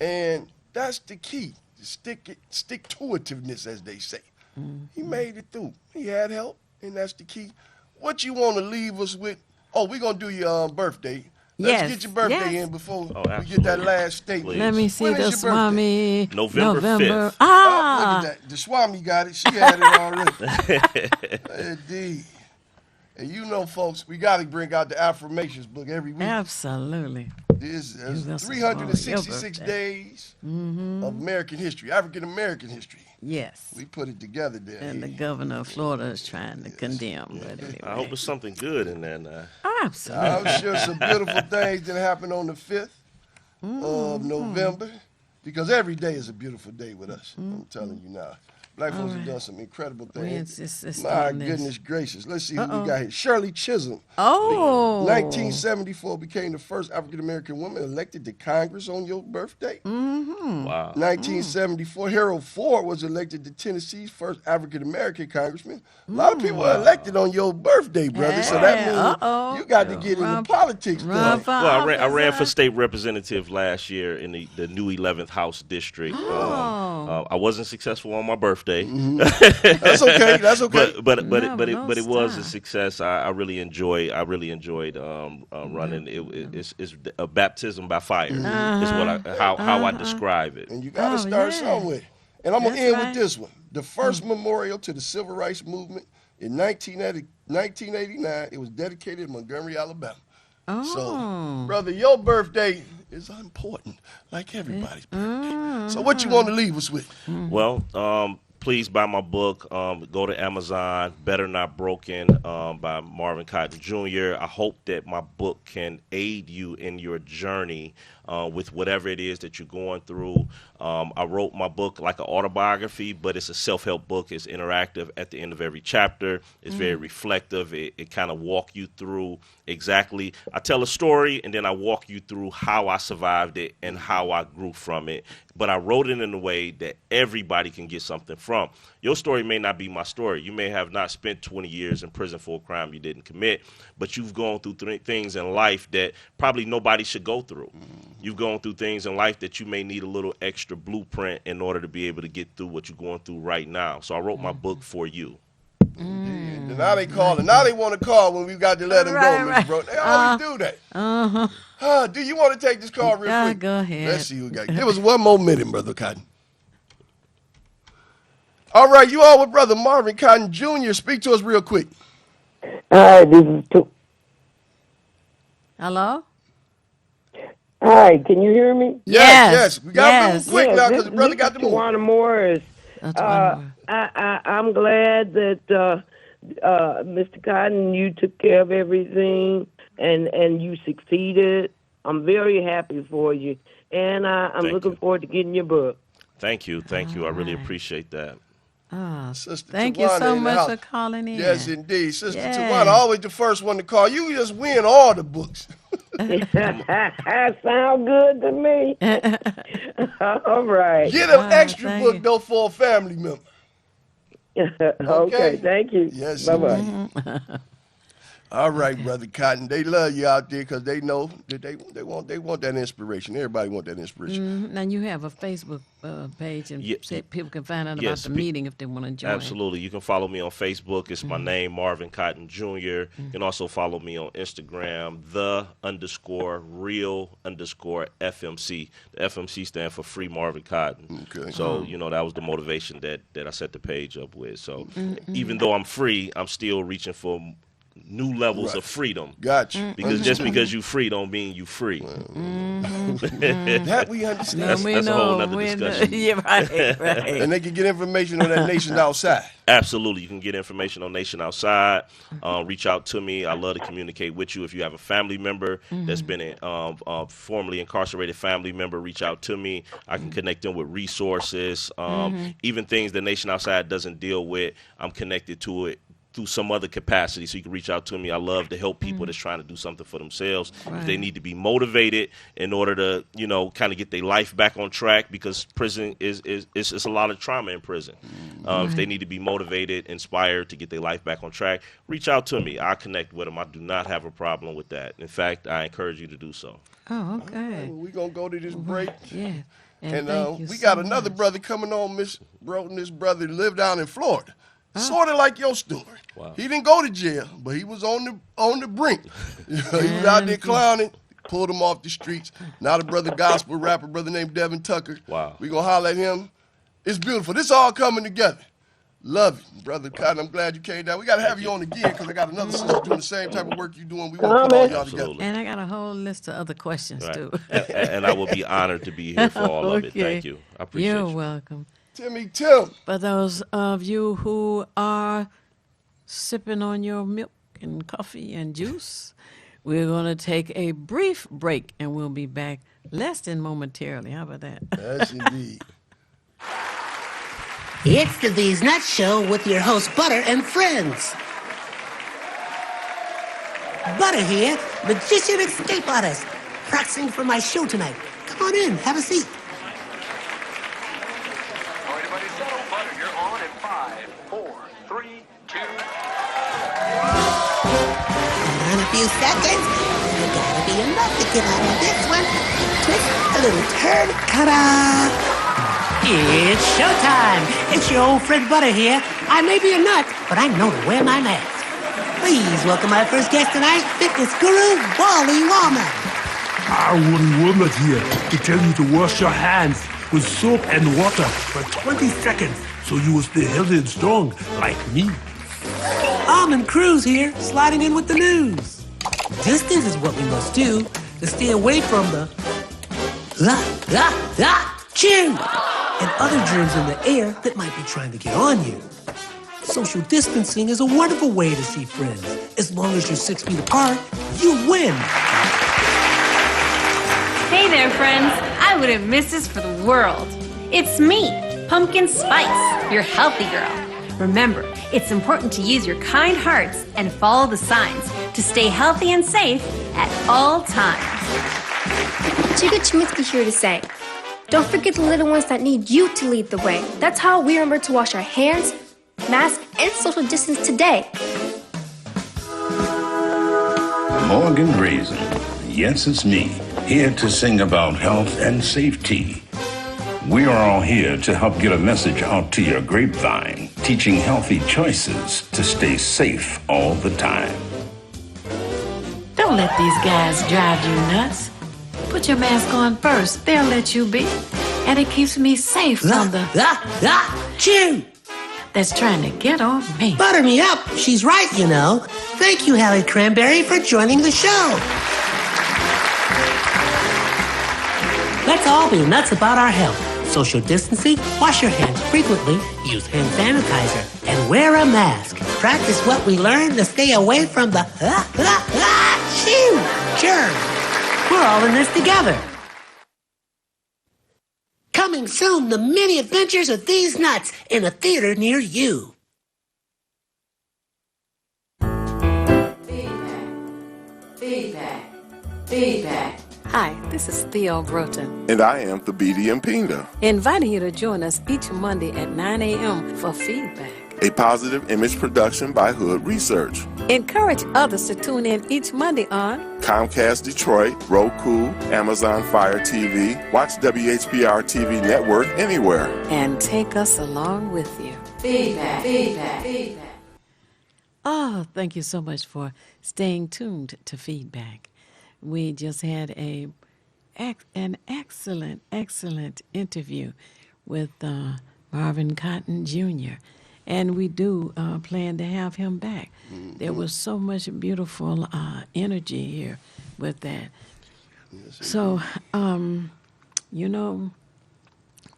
D: And that's the key. Stick-to-itiveness, as they say. He made it through. He had help, and that's the key. What you want to leave us with? Oh, we're going to do your birthday. Let's get your birthday in before we get that last statement.
B: Let me see the Swami.
E: November 5th.
B: Ah!
D: Look at that. The Swami got it. She had it already. Indeed. And you know, folks, we got to bring out the affirmations book every week.
B: Absolutely.
D: This is 366 days of American history, African American history.
B: Yes.
D: We put it together there.
B: And the governor of Florida is trying to condemn. But anyway.
E: I hope there's something good in there now.
B: Absolutely.
D: I'm sure some beautiful things that happen on the 5th of November, because every day is a beautiful day with us. I'm telling you now. Black folks have done some incredible things. My goodness gracious. Let's see who we got here. Shirley Chisholm. 1974 became the first African-American woman elected to Congress on your birthday.
E: Wow.
D: 1974, Harold Ford was elected to Tennessee's first African-American congressman. A lot of people were elected on your birthday, brother. So that means you got to get into politics.
E: Well, I ran for state representative last year in the new 11th House district. I wasn't successful on my birthday.
D: That's okay. That's okay.
E: But it was a success. I really enjoyed running. It's a baptism by fire. Is how I describe it.
D: And you got to start somewhere. And I'm gonna end with this one. The first memorial to the Civil Rights Movement in 1989. It was dedicated in Montgomery, Alabama. So, brother, your birthday is important, like everybody's birthday. So what you want to leave us with?
E: Well, please buy my book. Go to Amazon, Better Not Broken, by Marvin Cotton Jr. I hope that my book can aid you in your journey with whatever it is that you're going through. I wrote my book like an autobiography, but it's a self-help book. It's interactive at the end of every chapter. It's very reflective. It kind of walk you through exactly. I tell a story, and then I walk you through how I survived it and how I grew from it. But I wrote it in a way that everybody can get something from. Your story may not be my story. You may have not spent 20 years in prison for a crime you didn't commit, but you've gone through things in life that probably nobody should go through. You've gone through things in life that you may need a little extra blueprint in order to be able to get through what you're going through right now. So I wrote my book for you.
D: And now they calling. Now they want to call when we got to let them go, Mr. Bro. They always do that. Do you want to take this call real quick?
B: Go ahead.
D: Let's see who got. Give us one more minute, Brother Cotton. All right, you on with Brother Marvin Cotton Jr. Speak to us real quick.
N: Hi, this is
B: Hello?
N: Hi, can you hear me?
D: Yes. We got to move quick now because the brother got to move.
N: Tawana Morris. I'm glad that Mr. Cotton, you took care of everything and you succeeded. I'm very happy for you, and I'm looking forward to getting your book.
E: Thank you. I really appreciate that.
D: Sister
B: Thank
D: Tawana
B: you so
D: in the
B: much
D: house.
B: for calling in.
D: Yes, indeed. Sister Tawana, always the first one to call. You just win all the books.
N: Sound good to me. All right.
D: Get an extra book, though, for a family member.
N: Okay, thank you.
D: Yes,
N: bye-bye.
D: All right, Brother Cotton. They love you out there because they know that they want that inspiration. Everybody want that inspiration.
B: Now you have a Facebook page, and people can find out about the meeting if they want to join.
E: Absolutely. You can follow me on Facebook. It's my name, Marvin Cotton Jr. You can also follow me on Instagram, _real_FMC. The FMC stand for Free Marvin Cotton.
D: Okay.
E: So, that was the motivation that I set the page up with. So even though I'm free, I'm still reaching for new levels of freedom.
D: Gotcha.
E: Because just because you free don't mean you free.
D: That we understand.
E: That's a whole other discussion.
B: Yeah, right.
D: And they can get information on that Nation Outside.
E: Absolutely. You can get information on Nation Outside. Reach out to me. I love to communicate with you. If you have a family member that's been formerly incarcerated family member, reach out to me. I can connect them with resources. Even things that Nation Outside doesn't deal with, I'm connected to it through some other capacity, so you can reach out to me. I love to help people that's trying to do something for themselves. If they need to be motivated in order to, kind of get their life back on track, because prison is a lot of trauma in prison. If they need to be motivated, inspired to get their life back on track, reach out to me. I'll connect with them. I do not have a problem with that. In fact, I encourage you to do so.
B: Oh, okay.
D: Right, well, we're going to go to this break.
B: Yeah.
D: And we got another brother coming on, Miss Broughton. This brother lived down in Florida. Sort of like your story.
E: Wow.
D: He didn't go to jail, but he was on the brink. He was out there clowning, pulled him off the streets. Now the brother gospel rapper, brother named Devin Tucker.
E: Wow.
D: We gonna holler at him. It's beautiful. This all coming together. Love you, Brother Cotton. I'm glad you came down. We gotta have you on again because I got another sister doing the same type of work you're doing. We want to put all y'all together.
B: And I got a whole list of other questions too.
E: and I will be honored to be here for all of it. Thank you. I appreciate
B: You're
E: you.
B: welcome.
D: Timmy Tim.
B: For those of you who are sipping on your milk and coffee and juice, we're going to take a brief break, and we'll be back less than momentarily. How about that?
D: Yes, indeed.
G: It's the These Nuts Show with your host, Butter and friends. Butter here, magician escape artist, practicing for my show tonight. Come on in, have a seat.
H: Everybody settle. Butter, you're on in 5, 4, 3, 2.
G: In a few seconds, you gotta be enough to get out of this one. Twist a little turn, ta-da! It's showtime. It's your old friend Butter here. I may be a nut, but I know to wear my mask. Please welcome our first guest tonight, fitness guru, Wally Wallman.
I: Wally Woodland here to tell you to wash your hands with soap and water for 20 seconds so you will stay healthy and strong like me.
G: Almond Cruz here, sliding in with the news. Distance is what we must do to stay away from the chew and other germs in the air that might be trying to get on you. Social distancing is a wonderful way to see friends. As long as you're 6 feet apart, you win.
J: Hey there, friends. I wouldn't miss this for the world. It's me, Pumpkin Spice, your healthy girl. Remember, it's important to use your kind hearts and follow the signs to stay healthy and safe at all times.
K: Chica Chiminsky here to say, Don't forget the little ones that need you to lead the way. That's how we remember to wash our hands, mask, and social distance today.
L: Morgan Raisin. Yes, it's me, here to sing about health and safety. We are all here to help get a message out to your grapevine, teaching healthy choices to stay safe all the time.
B: Don't let these guys drive you nuts. Put your mask on first. They'll let you be. And it keeps me safe from the...
G: Chew!
B: That's trying to get on me.
G: Butter me up. She's right, you know. Thank you, Hallie Cranberry, for joining the show. Let's all be nuts about our health. Social distancing, wash your hands frequently, use hand sanitizer, and wear a mask. Practice what we learned to stay away from the germs. We're all in this together. Coming soon, the many adventures of these nuts in a theater near you.
A: Feedback.
B: Hi, this is Theo Broughton,
C: And I am Thabiti Mpinga,
B: inviting you to join us each Monday at 9 a.m. for Feedback.
C: a positive image production by Hood Research.
B: Encourage others to tune in each Monday on
C: Comcast Detroit, Roku, Amazon Fire TV. Watch WHPR TV Network anywhere.
B: and take us along with you.
A: Feedback.
B: Oh, thank you so much for staying tuned to Feedback. We just had an excellent interview with Marvin Cotton Jr., and we do plan to have him back.
D: Mm-hmm.
B: There was so much beautiful energy here with that. So, you know,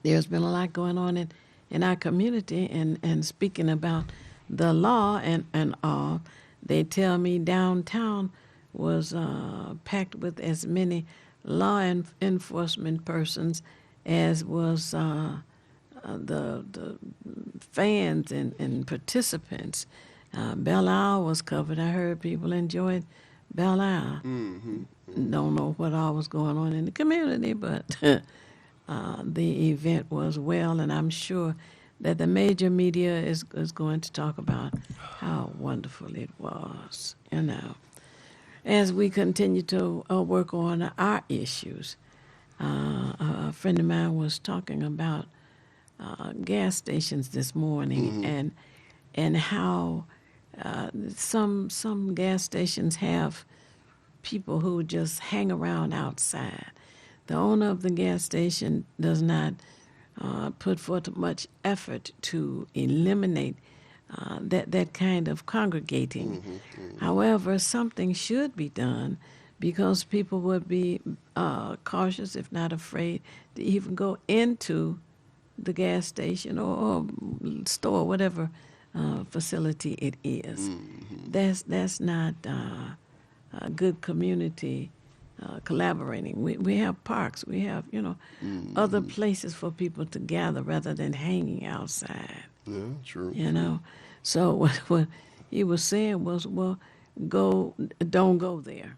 B: there's been a lot going on in our community, and speaking about the law and all, they tell me downtown was packed with as many law enforcement persons as was the fans and participants. Belle Isle was covered. I heard people enjoyed Belle Isle. Don't know what all was going on in the community, but the event was well, and I'm sure that the major media is going to talk about how wonderful it was, you know. As we continue to work on our issues, a friend of mine was talking about gas stations this morning, and how some gas stations have people who just hang around outside. The owner of the gas station does not put forth much effort to eliminate that kind of congregating. However, something should be done, because people would be cautious, if not afraid, to even go into the gas station or store, whatever facility it is. That's not a good community collaborating. We have parks, we have, other places for people to gather rather than hanging outside.
D: Yeah, true.
B: You know, so what he was saying was, well, don't go there,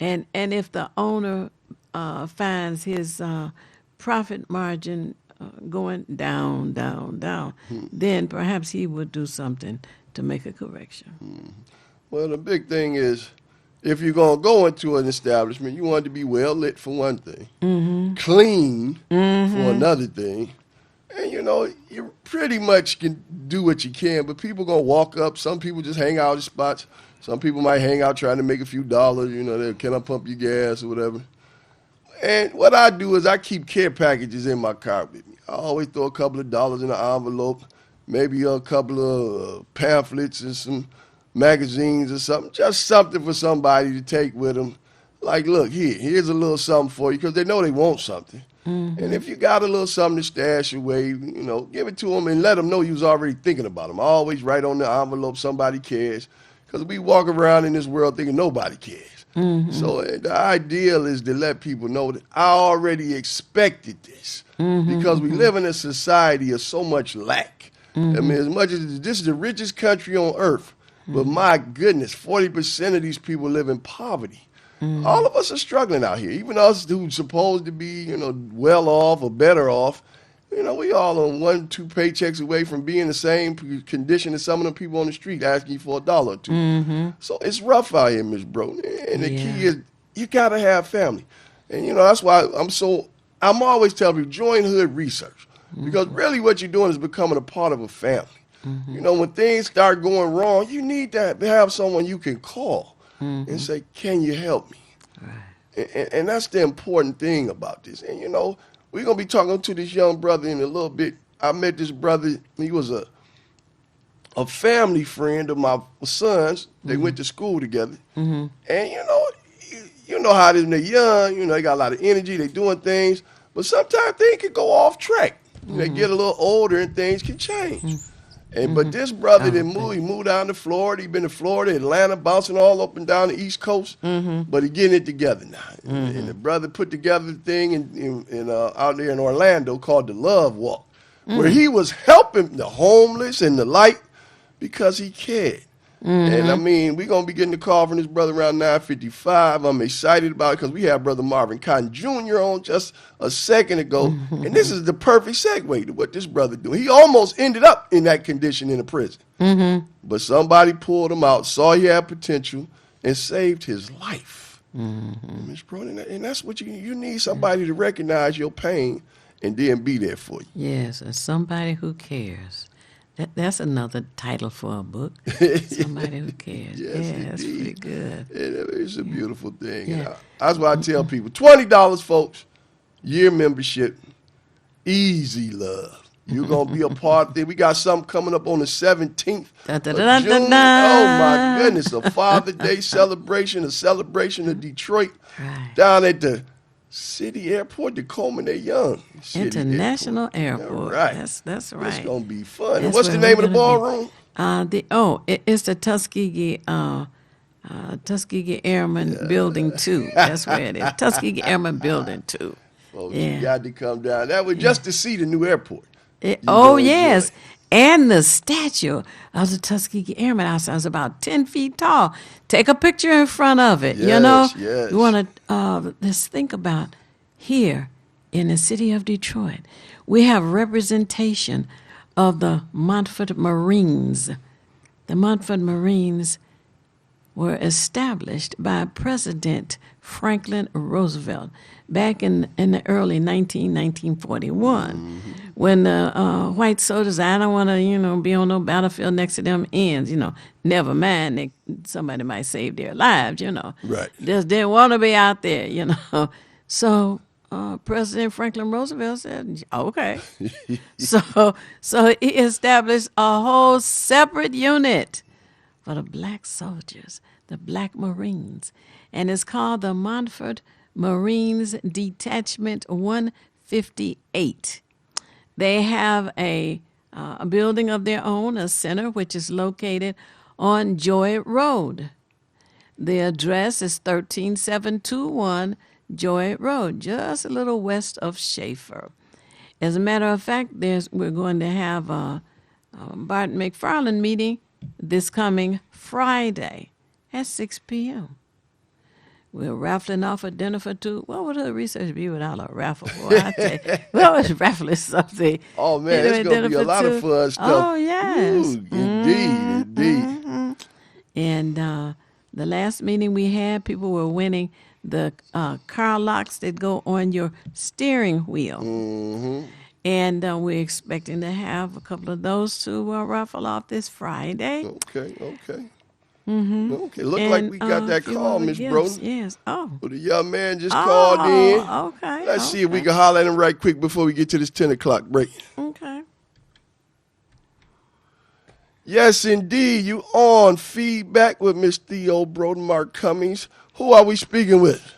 B: and if the owner finds his profit margin going down, then perhaps he would do something to make a correction.
D: Well, the big thing is, if you're going to go into an establishment, you want it to be well lit for one thing, clean for another thing. And, you pretty much can do what you can, but people going to walk up. Some people just hang out at spots. Some people might hang out trying to make a few dollars. Can I pump your gas or whatever? And what I do is I keep care packages in my car with me. I always throw a couple of dollars in an envelope, maybe a couple of pamphlets and some magazines or something, just something for somebody to take with them. Like, look, here's a little something for you, because they know they want something. And if you got a little something to stash away, give it to them and let them know you was already thinking about them. I always write on the envelope, somebody cares, because we walk around in this world thinking nobody cares. So the ideal is to let people know that I already expected this, because we live in a society of so much lack. I mean, as much as this is the richest country on earth, but my goodness, 40% of these people live in poverty. All of us are struggling out here. Even us who's supposed to be, well off or better off. We all on 1-2 paychecks away from being in the same condition as some of the people on the street asking you for $1 or 2.
B: Mm-hmm.
D: So it's rough out here, Miss Broden. And the key is you got to have family. And, that's why I'm always telling people, join Hood Research. Because really what you're doing is becoming a part of a family. When things start going wrong, you need to have someone you can call and say, can you help me? Right. And that's the important thing about this. And, we're going to be talking to this young brother in a little bit. I met this brother. He was a family friend of my son's. They went to school together. And, you know how it is when they're young. They got a lot of energy. They're doing things. But sometimes things can go off track. They get a little older and things can change. But this brother he moved down to Florida. He been to Florida, Atlanta, bouncing all up and down the East Coast. But he getting it together now. And the brother put together the thing in out there in Orlando called the Love Walk, where he was helping the homeless and the like because he cared. And we're going to be getting the call from this brother around 9:55. I'm excited about it because we had Brother Marvin Cotton Jr. on just a second ago. And this is the perfect segue to what this brother doing. He almost ended up in that condition in a prison. But somebody pulled him out, saw he had potential, and saved his life. Ms. Broden, and that's what you need, somebody to recognize your pain and then be there for you.
B: Yes, somebody who cares. That's another title for a book. Somebody who cares. That's pretty good.
D: It's a beautiful thing. Yeah. That's why I tell people, $20, folks, year membership, easy love. You're going to be a part of it. We got something coming up on the 17th of June. Oh, my goodness, a Father Day celebration, a celebration of Detroit down at the City Airport, the Coleman A. Young
B: International Airport.
D: Right.
B: That's right.
D: It's going to be fun. And what's the name of the ballroom?
B: It's the Tuskegee Airmen Building 2. That's where it is. Tuskegee Airmen Building 2.
D: Folks, you got to come down. That was just to see the new airport.
B: Yes. And the statue of the Tuskegee Airmen outside is about 10 feet tall. Take a picture in front of it,
D: Yes.
B: You want to let's think about here in the city of Detroit. We have representation of the Montford Marines. The Montford Marines were established by President Franklin Roosevelt back in the early 1941, when the white soldiers, I don't want to, be on no battlefield next to them ends, never mind, somebody might save their lives,
D: Right.
B: Just didn't want to be out there, So President Franklin Roosevelt said, okay. So he established a whole separate unit for the black soldiers, the Black Marines, and it's called the Montford Marines Detachment 158. They have a building of their own, a center, which is located on Joy Road. The address is 13721 Joy Road, just a little west of Schaefer. As a matter of fact, we're going to have a Barton McFarland meeting this coming Friday at 6 p.m. We're raffling off a dinner for two. What would the research be without a raffle? Boy, I tell you, we always raffling something.
D: Oh, man, it's going to be a lot of fun stuff.
B: Oh, yes.
D: Ooh, indeed.
B: And the last meeting we had, people were winning the car locks that go on your steering wheel. And we're expecting to have a couple of those to raffle off this Friday.
D: Okay. Okay, look like we got that call, Miss Broden.
B: Yes. Oh.
D: Well, the young man just called in.
B: Okay.
D: Let's see if we can holler at him right quick before we get to this 10 o'clock break.
B: Okay.
D: Yes, indeed. You on Feedback with Miss Theo Broden, Mark Cummings. Who are we speaking with?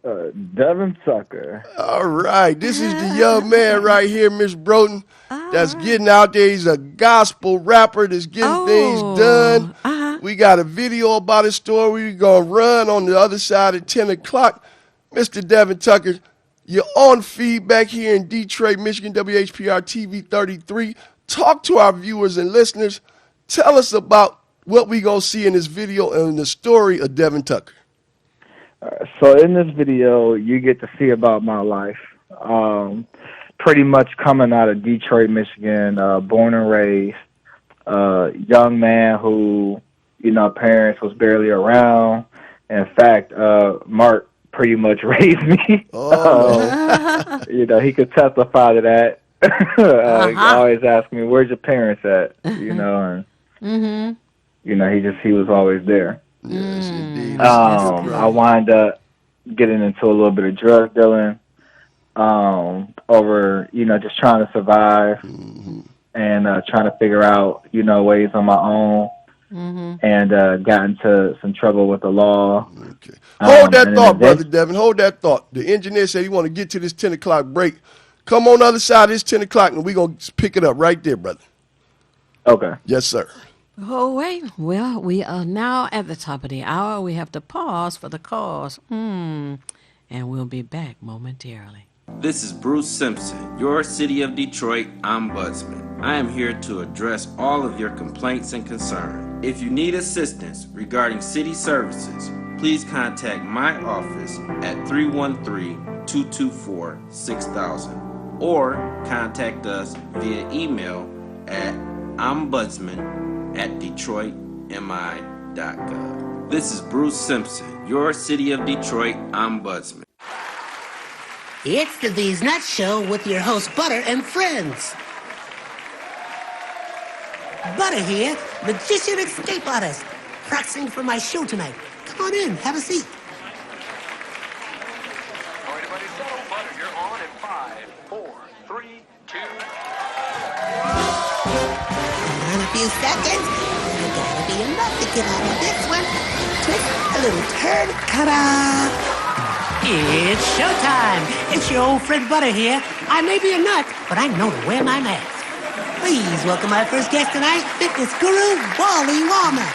O: Devin Tucker.
D: All right. This is the young man right here, Miss Broden, that's getting out there. He's a gospel rapper that's getting things done. We got a video about his story. We're going to run on the other side at 10 o'clock. Mr. Devin Tucker, you're on Feedback here in Detroit, Michigan, WHPR TV 33. Talk to our viewers and listeners. Tell us about what we're going to see in this video and the story of Devin Tucker.
O: So in this video, you get to see about my life. Pretty much coming out of Detroit, Michigan, born and raised, young man who, parents was barely around. In fact, Mark pretty much raised me. He could testify to that. He always asked me, "Where's your parents at?" And he was always there.
D: Yes, indeed.
O: I wind up getting into a little bit of drug dealing, over, just trying to survive and trying to figure out, ways on my own, and got into some trouble with the law.
D: Okay. Hold that thought, Brother Devin. Hold that thought. The engineer said he want to get to this 10 o'clock break. Come on the other side of this 10 o'clock, and we're going to pick it up right there, brother.
O: Okay.
D: Yes, sir.
B: Oh, wait. Well, we are now at the top of the hour. We have to pause for the cause. And we'll be back momentarily.
M: This is Bruce Simpson, your City of Detroit Ombudsman. I am here to address all of your complaints and concerns. If you need assistance regarding city services, please contact my office at 313-224-6000 or contact us via email at ombudsman@detroitmi.gov. This is Bruce Simpson, your City of Detroit Ombudsman.
G: It's the These Nuts Show with your host, Butter and friends. Butter here, magician escape artist, practicing for my show tonight. Come on in, have a seat.
H: All right, everybody settle. Butter, you're on in 5, 4, 3, 2.
G: In a few seconds, there gotta be enough to get out of this one. Twist a little turn, ta-da! It's showtime. It's your old friend Butter here. I may be a nut, but I know to wear my mask. Please welcome my first guest tonight, fitness guru, Wally Wallnut.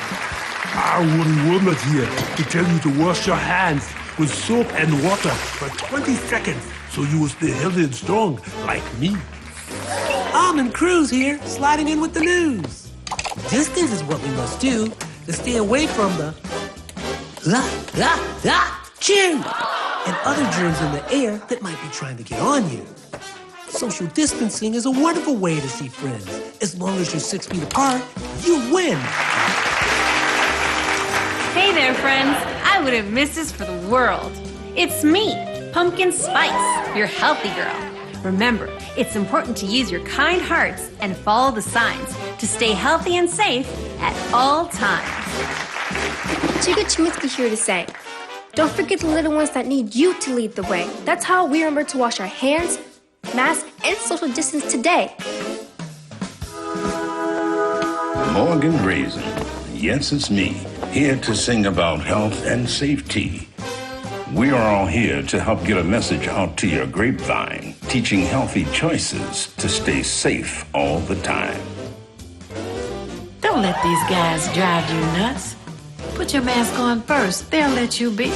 I: Wally Wallnut here to tell you to wash your hands with soap and water for 20 seconds so you will stay healthy and strong like me.
G: Almond Cruz here, sliding in with the news. Distance is what we must do to stay away from the chew and other germs in the air that might be trying to get on you. Social distancing is a wonderful way to see friends. As long as you're 6 feet apart, you win.
J: Hey there, friends. I wouldn't miss this for the world. It's me, Pumpkin Spice, your healthy girl. Remember, it's important to use your kind hearts and follow the signs to stay healthy and safe at all times.
K: Chica Chiminsky here to say, don't forget the little ones that need you to lead the way. That's how we remember to wash our hands, mask, and social distance today.
L: Morgan Raisin. Yes, it's me, here to sing about health and safety. We are all here to help get a message out to your grapevine, teaching healthy choices to stay safe all the time.
B: Don't let these guys drive you nuts. Put your mask on first. They'll let you be.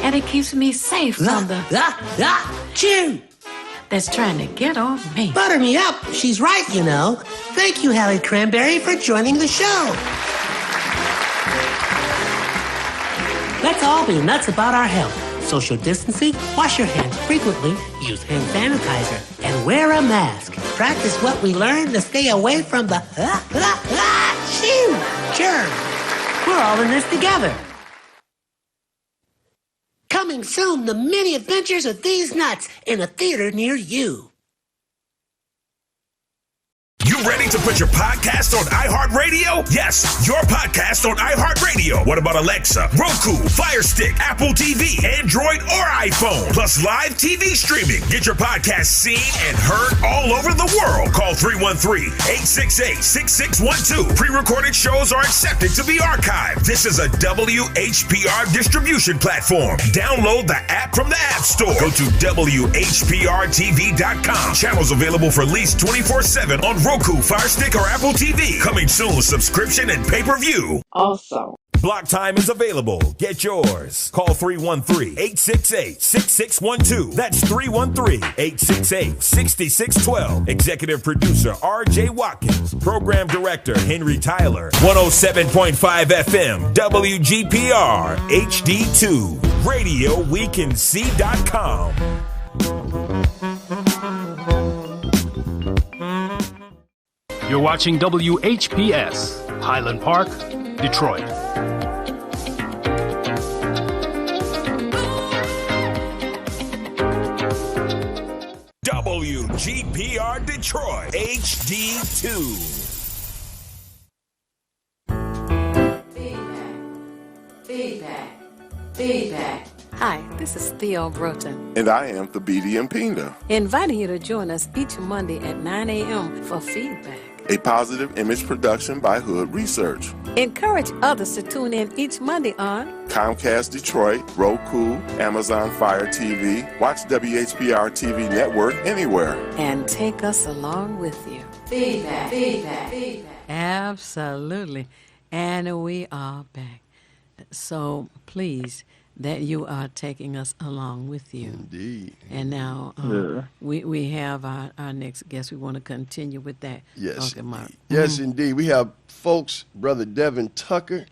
B: And it keeps me safe from the
G: chew
B: that's trying to get on me.
G: Butter me up. She's right, you know. Thank you, Hallie Cranberry, for joining the show. Let's all be nuts about our health. Social distancing, wash your hands frequently, use hand sanitizer, and wear a mask. Practice what we learned to stay away from the germs. We're all in this together. Coming soon, the many adventures of these nuts in a theater near you.
P: You ready to put your podcast on iHeartRadio? Yes, your podcast on iHeartRadio. What about Alexa, Roku, Fire Stick, Apple TV, Android, or iPhone? Plus live TV streaming. Get your podcast seen and heard all over the world. Call 313-868-6612. Pre-recorded shows are accepted to be archived. This is a WHPR distribution platform. Download the app from the App Store. Go to WHPRTV.com. Channels available for lease 24/7 on Roku, Fire Stick, or Apple TV. Coming soon, subscription and pay-per-view.
A: Also,
P: Block time is available. Get yours. Call 313-868-6612. That's 313-868-6612. Executive producer R.J. Watkins. Program director Henry Tyler. 107.5 FM WGPR HD2. RadioWeCanSee.com.
Q: You're watching WHPS, Highland Park, Detroit.
P: WGPR Detroit HD2.
A: Feedback.
B: Hi, this is Theo Broughton,
C: And I am Thabiti Mpinda,
B: inviting you to join us each Monday at 9 a.m. for feedback.
C: a positive image production by Hood Research.
B: Encourage others to tune in each Monday on
C: Comcast Detroit, Roku, Amazon Fire TV. Watch WHPR TV Network anywhere.
B: and take us along with you.
A: Feedback.
B: Absolutely. And we are back. So please, that you are taking us along with you.
D: Indeed.
B: And now we have our next guest. We want to continue with that.
D: Yes.
B: Okay, Mark.
D: Yes, indeed. We have folks, Brother Devin Tucker,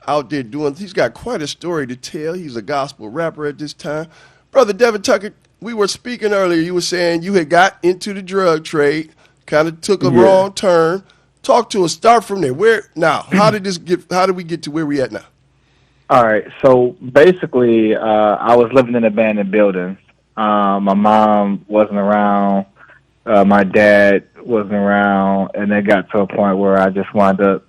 D: out there he's got quite a story to tell. He's a gospel rapper at this time. Brother Devin Tucker, we were speaking earlier. You were saying you had got into the drug trade, kind of took a wrong turn. Talk to us. Start from there. How did we get to where we at now?
O: All right. So basically, I was living in abandoned buildings. My mom wasn't around. My dad wasn't around. And it got to a point where I just wound up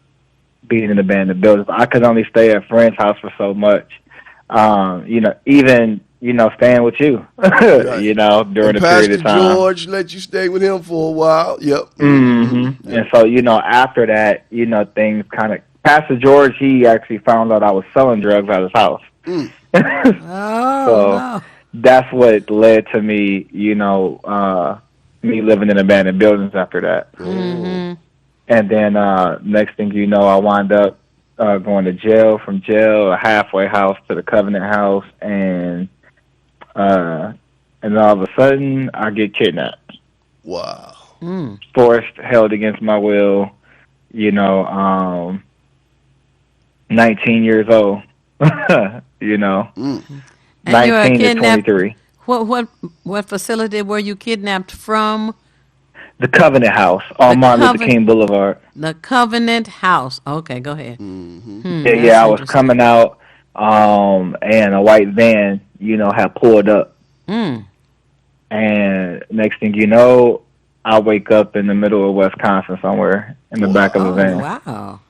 O: being in abandoned buildings. I could only stay at a friend's house for so much. Even staying with you, during a period of time.
D: George let you stay with him for a while. Yep.
O: Mm-hmm. And so, after that, things kind of, Pastor George, he actually found out I was selling drugs at his house. So that's what led to me, me living in abandoned buildings after that.
B: Mm-hmm.
O: And then next thing you know, I wound up going to jail, from jail, a halfway house to the Covenant House, and all of a sudden I get kidnapped.
D: Wow.
O: Forced, held against my will, 19 years old, 19 to 23.
B: What facility were you kidnapped from?
O: The Covenant House on Martin Luther King Boulevard.
B: The Covenant House. Okay, go ahead.
O: I was coming out, and a white van, had pulled up. And next thing you know, I wake up in the middle of Wisconsin somewhere in the back of a van.
B: Wow.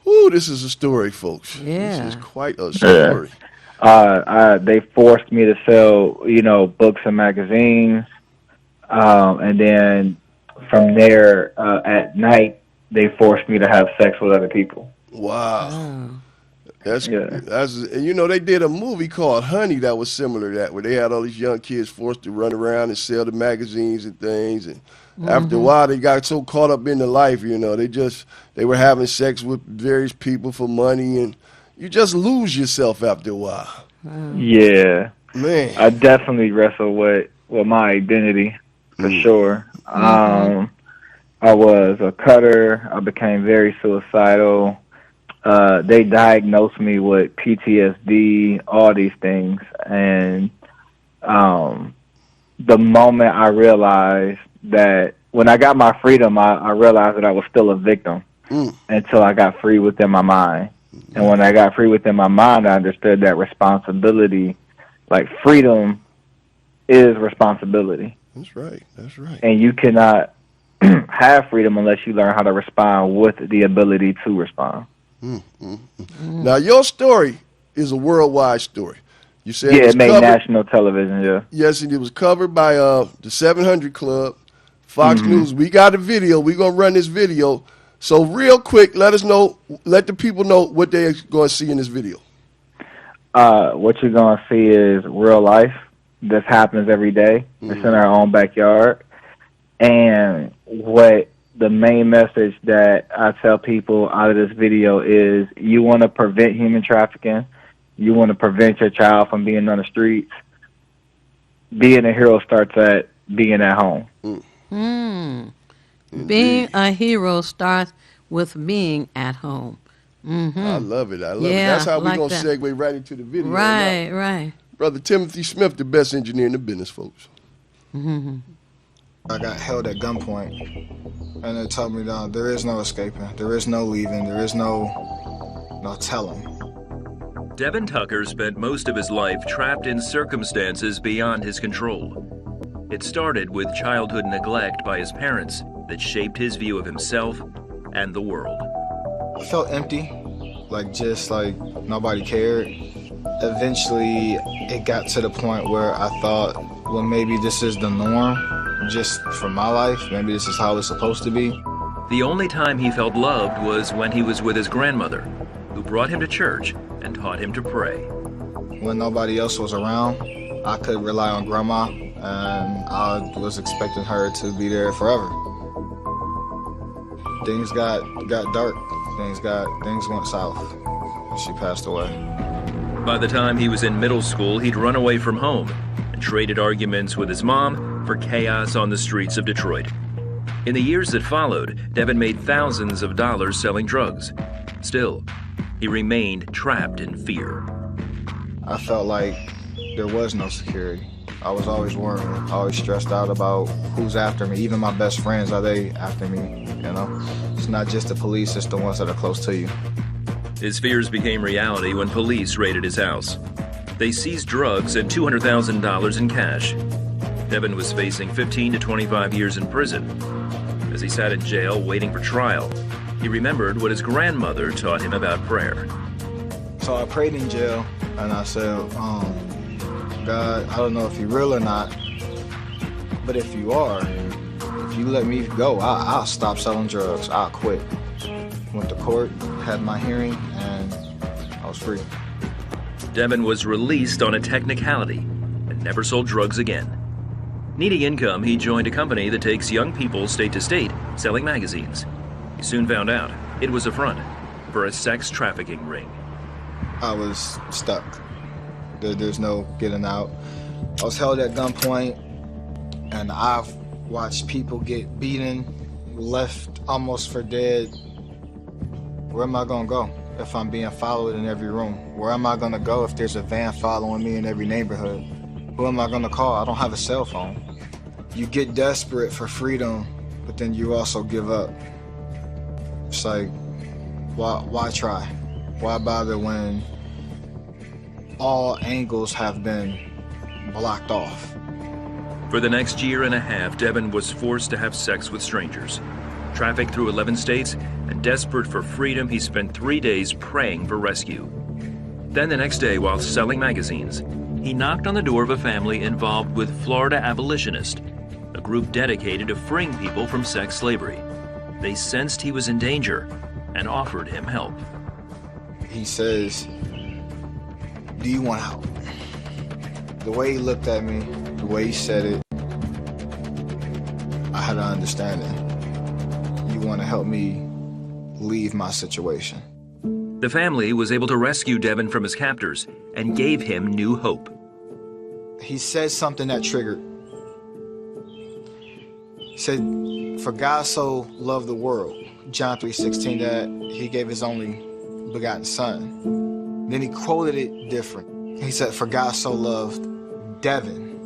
D: Ooh, this is a story, folks.
B: Yeah.
D: This is quite a story.
O: They forced me to sell, books and magazines. And then from there, at night, they forced me to have sex with other people.
D: Wow. That's they did a movie called Honey that was similar to that, where they had all these young kids forced to run around and sell the magazines and things. And after a while, they got so caught up in the life, they were having sex with various people for money, and you just lose yourself after a while.
O: Yeah.
D: Man.
O: I definitely wrestled with my identity, for sure. I was a cutter. I became very suicidal. They diagnosed me with PTSD, all these things. And the moment I realized that, when I got my freedom, I realized that I was still a victim until I got free within my mind. And when I got free within my mind, I understood that responsibility, like freedom, is responsibility.
D: That's right.
O: And you cannot have freedom unless you learn how to respond with the ability to respond.
D: Now, your story is a worldwide story. You said
O: it made national television, yeah.
D: Yes, and it was covered by the 700 Club, Fox News. We got a video. We're going to run this video. So real quick, let the people know what they're going to see in this video.
O: What you're going to see is real life. This happens every day. It's in our own backyard. And what the main message that I tell people out of this video is you want to prevent human trafficking. You want to prevent your child from being on the streets. Being a hero starts at being at home.
B: Being a hero starts with being at home.
D: I love it. I love it.
B: Yeah,
D: That's how we're
B: like
D: going to
B: that.
D: segue right into the video.
B: Right,
D: now.
B: right.
D: Brother Timothy Smith, the best engineer in the business, folks.
R: I got held at gunpoint, and they told me that there is no escaping, there is no leaving, there is no telling.
S: Devin Tucker spent most of his life trapped in circumstances beyond his control. It started with childhood neglect by his parents that shaped his view of himself and the world.
R: I felt empty, just like nobody cared. Eventually, it got to the point where I thought, well, maybe this is the norm, just for my life. Maybe this is how it's supposed to be.
S: The only time he felt loved was when he was with his grandmother, who brought him to church and taught him to pray.
R: When nobody else was around, I could rely on Grandma, and I was expecting her to be there forever. Things got dark. Things went south. She passed away.
S: By the time he was in middle school, he'd run away from home and traded arguments with his mom for chaos on the streets of Detroit. In the years that followed, Devin made thousands of dollars selling drugs. Still, he remained trapped in fear.
R: I felt like there was no security. I was always worried, always stressed out about who's after me. Even my best friends, are they after me? It's not just the police, it's the ones that are close to you.
S: His fears became reality when police raided his house. They seized drugs and $200,000 in cash. Devin was facing 15 to 25 years in prison. As he sat in jail waiting for trial, he remembered what his grandmother taught him about prayer.
R: So I prayed in jail, and I said, God, I don't know if you're real or not, but if you are, if you let me go, I'll stop selling drugs. I'll quit. Went to court, had my hearing, and I was free.
S: Devin was released on a technicality and never sold drugs again. Needing income, he joined a company that takes young people state to state selling magazines. He soon found out it was a front for a sex trafficking ring.
R: I was stuck. There's no getting out. I was held at gunpoint, and I've watched people get beaten, left almost for dead. Where am I gonna go if I'm being followed in every room? Where am I gonna go if there's a van following me in every neighborhood? Who am I gonna call? I don't have a cell phone. You get desperate for freedom, but then you also give up. It's like, why try? Why bother when all angles have been blocked off?
S: For the next year and a half, Devin was forced to have sex with strangers. Trafficked through 11 states, and desperate for freedom, he spent 3 days praying for rescue. Then the next day, while selling magazines, he knocked on the door of a family involved with Florida Abolitionists, a group dedicated to freeing people from sex slavery. They sensed he was in danger and offered him help.
R: He says, do you want help? The way he looked at me, the way he said it, I had an understanding. You want to help me leave my situation.
S: The family was able to rescue Devin from his captors and gave him new hope.
R: He said something that triggered. He said, for God so loved the world, John 3:16, that he gave his only begotten son. Then he quoted it different. He said, for God so loved Devin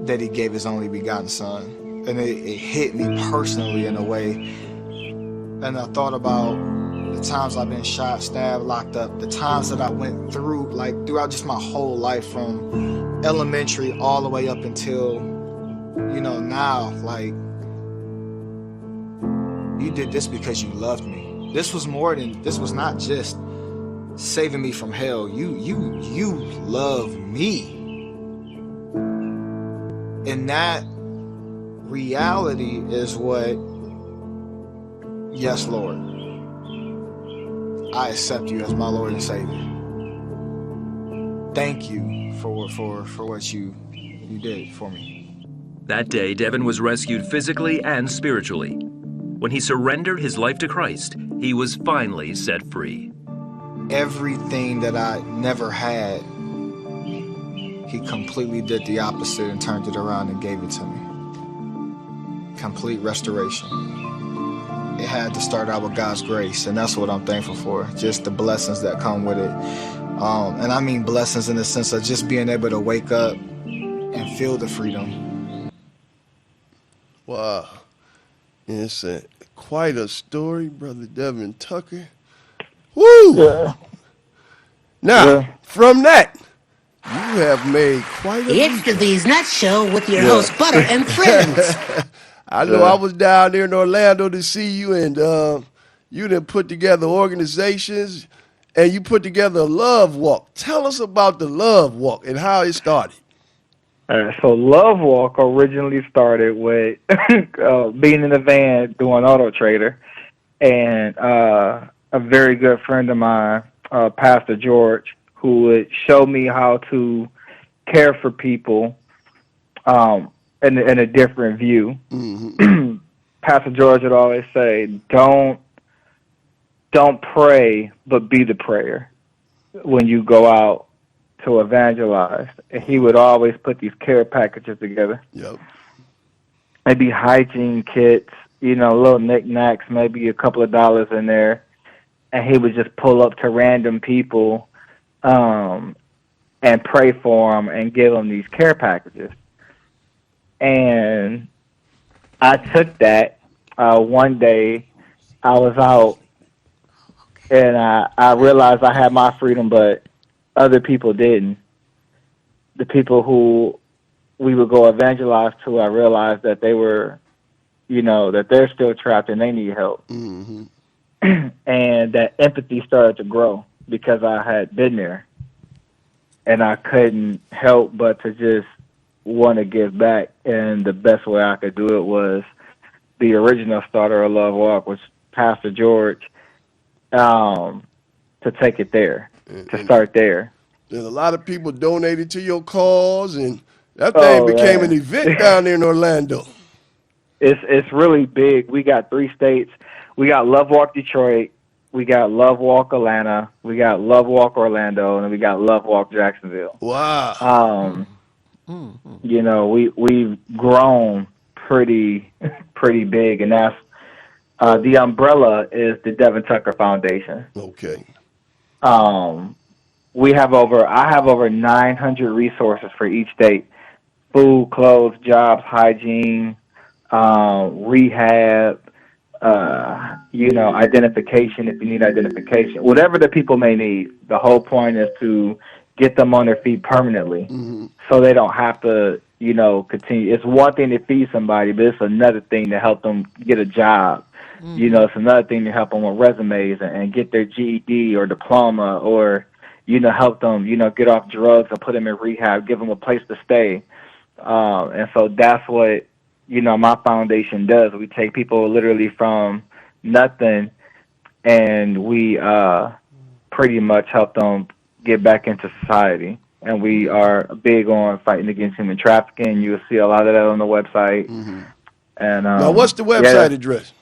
R: that he gave his only begotten son. And it hit me personally in a way. And I thought about the times I've been shot, stabbed, locked up, the times that I went through, throughout just my whole life, from elementary all the way up until, now, you did this because you loved me. This was not just saving me from hell. You love me. And that reality is what, yes, Lord, I accept you as my Lord and Savior. Thank you for what you did for me.
S: That day, Devin was rescued physically and spiritually. When he surrendered his life to Christ, he was finally set free.
R: Everything that I never had, he completely did the opposite and turned it around and gave it to me. Complete restoration. It had to start out with God's grace, and that's what I'm thankful for. Just the blessings that come with it. And I mean blessings in the sense of just being able to wake up and feel the freedom.
D: Wow. It's quite a story, Brother Devin Tucker. Woo!
O: Yeah.
D: Now, from that, you have made quite a
G: It's the These Nuts Show with your host, Butter and Friends.
D: I know I was down there in Orlando to see you, and you done put together organizations, and you put together a Love Walk. Tell us about the Love Walk and how it started.
O: So Love Walk originally started with being in the van doing Auto Trader, and a very good friend of mine, Pastor George, who would show me how to care for people in a different view. Mm-hmm. Pastor George would always say, don't pray, but be the prayer when you go out to evangelize. And he would always put these care packages together.
D: Yep.
O: Maybe hygiene kits, little knickknacks, maybe a couple of dollars in there. And he would just pull up to random people and pray for them and give them these care packages. And I took that. One day I was out and I realized I had my freedom, but other people didn't. The people who we would go evangelize to, I realized that they were, that they're still trapped and they need help.
D: Mm-hmm.
O: And that empathy started to grow because I had been there. And I couldn't help but to just want to give back. And the best way I could do it was the original starter of Love Walk, was Pastor George, to take it there, to start there.
D: And a lot of people donated to your cause, and that thing became an event down there in Orlando.
O: It's really big. We got 3 states. We got Love Walk Detroit, we got Love Walk Atlanta, we got Love Walk Orlando, and we got Love Walk Jacksonville.
D: Wow.
O: We've grown pretty big, and that's the umbrella is the Devin Tucker Foundation.
D: Okay.
O: I have over 900 resources for each state: food, clothes, jobs, hygiene, rehab, identification if you need identification, whatever the people may need. The whole point is to get them on their feet permanently, so they don't have to, continue. It's one thing to feed somebody, but it's another thing to help them get a job. It's another thing to help them with resumes and get their GED or diploma, or, help them, get off drugs and put them in rehab, give them a place to stay. And so that's what, my foundation does. We take people literally from nothing, and we pretty much help them get back into society. And we are big on fighting against human trafficking. You'll see a lot of that on the website.
D: Mm-hmm.
O: And
D: now, what's the website address?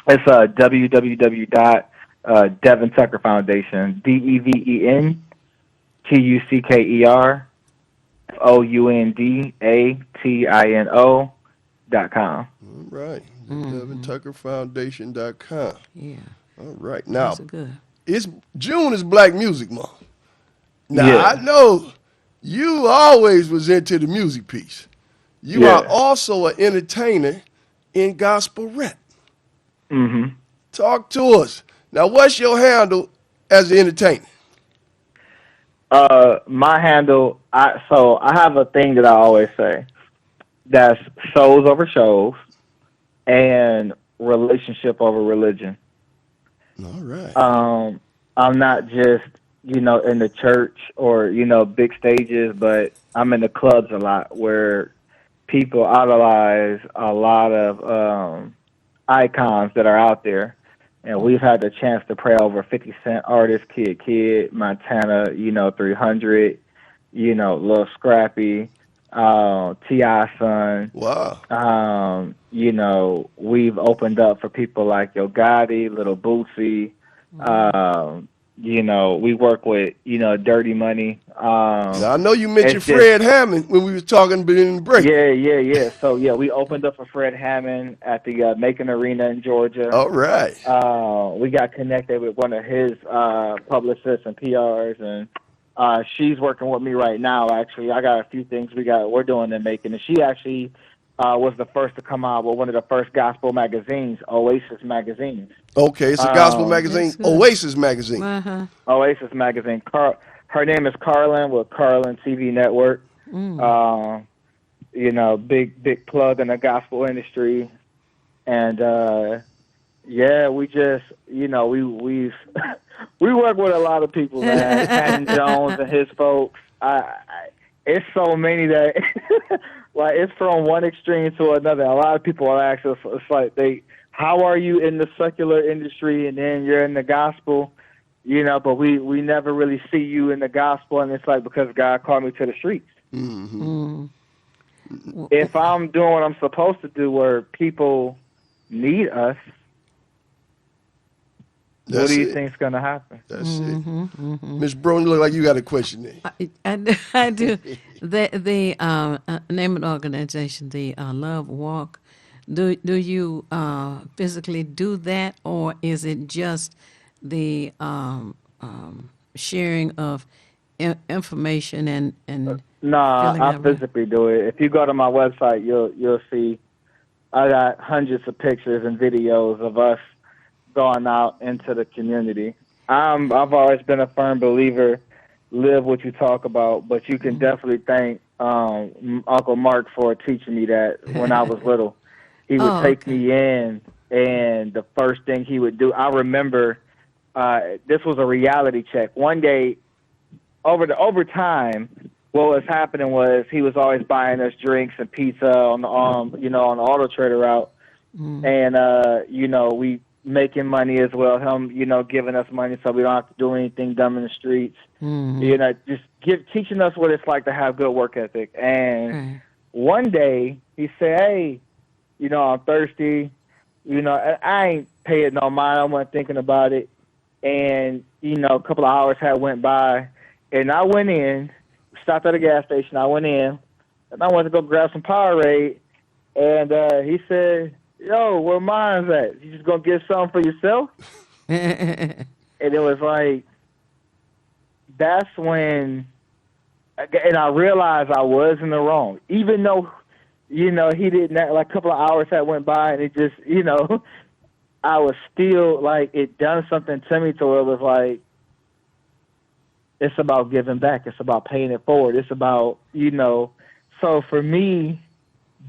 O: It's www.Devin Tucker Foundation, DevenTuckerFoundation.com.
D: All right. DevenTuckerFoundation.com.
B: Yeah.
D: All right. Now,
B: That's good.
D: June is Black Music Month. Now,
O: Yeah.
D: I know you always was into the music piece. You are also an entertainer in gospel rap.
O: Mm-hmm.
D: Talk to us. Now, what's your handle as an entertainer?
O: My handle, I have a thing that I always say. That's souls over shows and relationship over religion.
D: All right.
O: I'm not just, in the church or, big stages, but I'm in the clubs a lot where people idolize a lot of icons that are out there. And we've had the chance to pray over 50 Cent artists, Kid, Montana, 300, Lil Scrappy, T.I. son.
D: Wow.
O: You know, we've opened up for people like Yo Gotti, Little Bootsy. You know, we work with, you know, Dirty Money.
D: Now, I know you mentioned Fred Hammond when we was talking in the break.
O: Yeah. So, yeah, we opened up for Fred Hammond at the Macon Arena in Georgia.
D: All right.
O: We got connected with one of his publicists and PRs, and she's working with me right now, actually. I got a few things we're doing in Macon, and she actually was the first to come out with one of the first gospel magazines, Oasis magazines.
D: Okay, it's a gospel magazine, Oasis magazine.
O: Oasis magazine. Her name is Carlin with Carlin TV Network. You know, big plug in the gospel industry, and yeah, we just, you know, we work with a lot of people, man. Patton Jones and his folks. It's so many that like it's from one extreme to another. A lot of people are asking, it's like how are you in the secular industry and then you're in the gospel, you know? But we never really see you in the gospel, and it's like because God called me to the streets. If I'm doing what I'm supposed to do, where people need us, what do you think's going to happen?
D: That's it. Ms. Brown, you look like you got a question there.
B: I do. The name of the organization, the Love Walk, do you physically do that, or is it just the sharing of information and
O: No, I physically do it. If you go to my website, you'll see I got hundreds of pictures and videos of us going out into the community. I've always been a firm believer, live what you talk about, but you can definitely thank Uncle Mark for teaching me that when I was little. He would take me in, and the first thing he would do, I remember this was a reality check. One day, over time, what was happening was he was always buying us drinks and pizza on the on the Auto Trader route, and you know, we making money as well. Him, you know, giving us money so we don't have to do anything dumb in the streets. You know, just teaching us what it's like to have good work ethic. And one day he said, "Hey, you know, I'm thirsty. You know, I ain't paying no mind. I wasn't thinking about it." And you know, a couple of hours had went by, and I went in, stopped at a gas station. I went in, and I wanted to go grab some Powerade. And he said, "Yo, where mine's at? You just gonna get something for yourself?" And it was like, that's when, and I realized I was in the wrong, even though, you know, he didn't. Like a couple of hours had went by, and it just, you know, I was still like, it done something to me to where it was like, it's about giving back. It's about paying it forward. It's about, you know, so for me,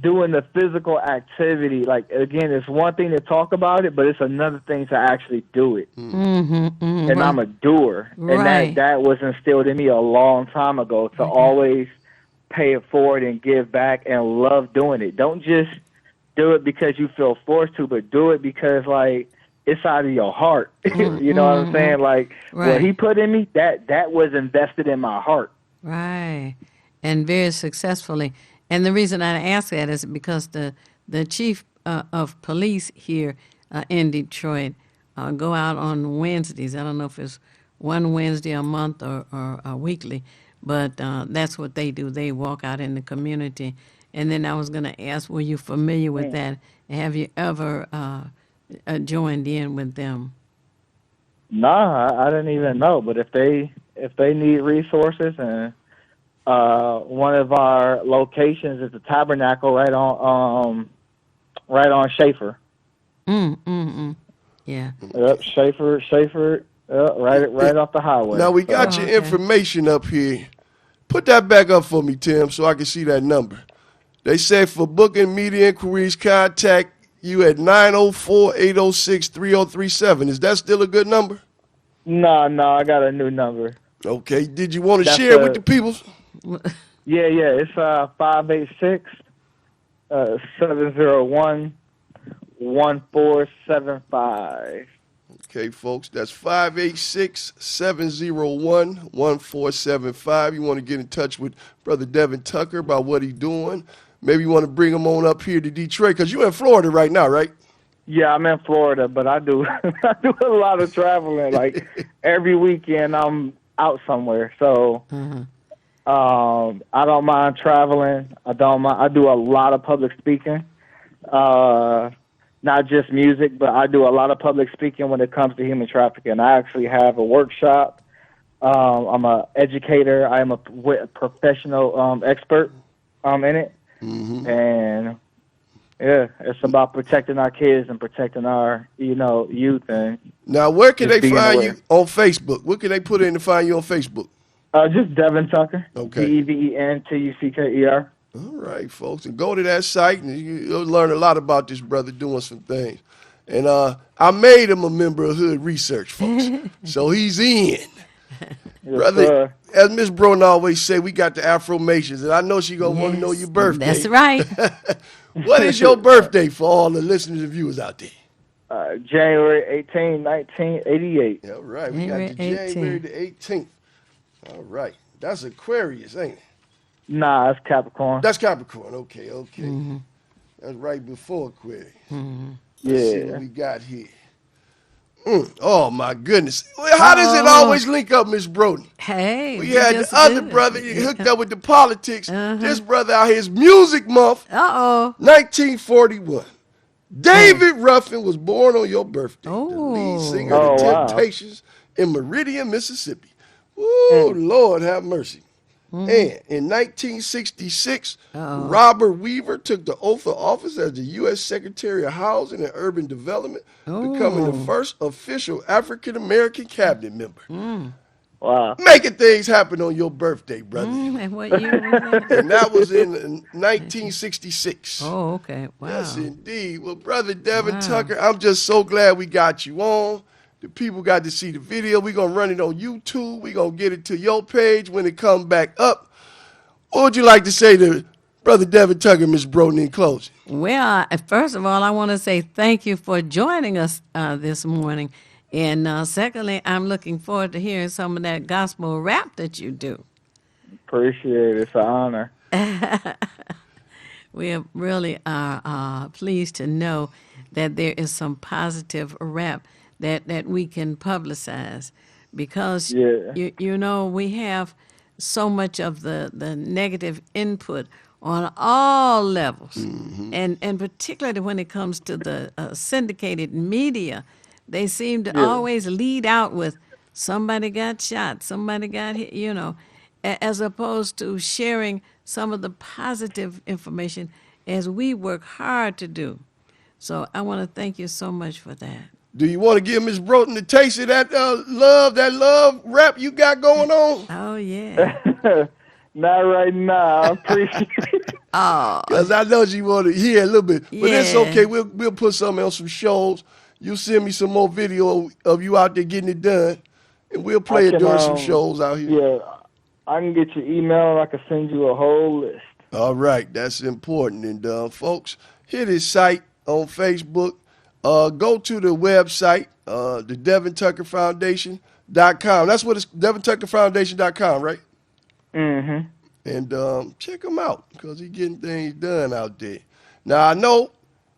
O: doing the physical activity, like, again, it's one thing to talk about it, but it's another thing to actually do it. And I'm a doer. And that was instilled in me a long time ago, to always pay it forward and give back and love doing it. Don't just do it because you feel forced to, but do it because, like, it's out of your heart. You know what I'm saying? Like, what he put in me, that was invested in my heart.
B: Right. And very successfully. And the reason I ask that is because the chief of police here in Detroit go out on Wednesdays. I don't know if it's one Wednesday a month or weekly, but that's what they do. They walk out in the community. And then I was going to ask, were you familiar with that? Have you ever joined in with them?
O: No, I didn't even know. But if they need resources, and one of our locations is the Tabernacle right on Schaefer.
B: Yeah.
O: Yep, Schaefer. Right off the highway.
D: Now we got your information up here. Put that back up for me, Tim, so I can see that number. They say for booking media inquiries, contact you at 904-806-3037. Is that still a good number?
O: No, I got a new number.
D: Okay. Did you want to share it with the people?
O: Yeah. It's 586-701-1475.
D: Okay, folks, that's 586-701-1475. You want to get in touch with Brother Devin Tucker about what he's doing. Maybe you want to bring him on up here to Detroit, because you're in Florida right now, right?
O: Yeah, I'm in Florida, but I do I do a lot of traveling. Like every weekend, I'm out somewhere. So I don't mind traveling. I do a lot of public speaking. Not just music, but I do a lot of public speaking when it comes to human trafficking. I actually have a workshop. I'm an educator. I am a professional expert in it. And yeah, it's about protecting our kids and protecting our, youth. And
D: now, where can they find
O: aware.
D: you on Facebook? What can they put in to find you on Facebook?
O: Just Devin Tucker.
D: Okay.
O: DevenTucker.
D: All right, folks, and go to that site, and you'll learn a lot about this brother doing some things. And I made him a member of Hood Research, folks, so he's in. Brother, as Miss Broden always say, we got the Afromations, and I know she gonna want to know your birthday.
B: That's right.
D: What is your birthday for all the listeners and viewers out there?
O: January 18, 1988.
D: All right, we got the January the 18th. All right, that's Aquarius, ain't it?
O: Nah, it's Capricorn.
D: That's Capricorn. Okay. That's right before Aquarius. Let's see what we got here. Oh, my goodness. Well, how does it always link up, Miss Broden?
B: Hey.
D: We had the other brother hooked up with the politics. This brother out here is Music Month. 1941. David Ruffin was born on your birthday. The lead singer of the Temptations in Meridian, Mississippi. Ooh, Lord have mercy. And in 1966, Robert Weaver took the oath of office as the U.S. Secretary of Housing and Urban Development, becoming the first official African-American cabinet member.
O: Wow.
D: Making things happen on your birthday, brother.
B: And what year was that?
D: And that was in 1966.
B: Oh, okay. Wow.
D: Yes, indeed. Well, Brother Devin Tucker, I'm just so glad we got you on. The people got to see the video. We're going to run it on YouTube. We're going to get it to your page when it comes back up. What would you like to say to Brother Devin Tucker, Ms. Broden, in closing?
B: Well, first of all, I want to say thank you for joining us this morning. And secondly, I'm looking forward to hearing some of that gospel rap that you do.
O: Appreciate it. It's an honor.
B: We really are pleased to know that there is some positive rap that we can publicize, because you know, we have so much of the negative input on all levels, and particularly when it comes to the syndicated media, they seem to always lead out with somebody got shot, somebody got hit, you know, as opposed to sharing some of the positive information as we work hard to do. So I want to thank you so much for that.
D: Do you want to give Ms. Broden a taste of that love rap you got going on?
B: Oh, yeah.
O: Not right now. I appreciate it.
B: Oh.
D: Because I know you want to hear a little bit. But it's okay. We'll put something on some shows. You send me some more video of you out there getting it done, and we'll play it during some shows out here.
O: Yeah, I can get your email, and I can send you a whole list.
D: All right. That's important. And, folks, hit his site on Facebook. Go to the website, the DevinTuckerFoundation.com. That's what it's, DevinTuckerFoundation.com, right?
O: Mm-hmm.
D: And check him out, because he's getting things done out there. Now, I know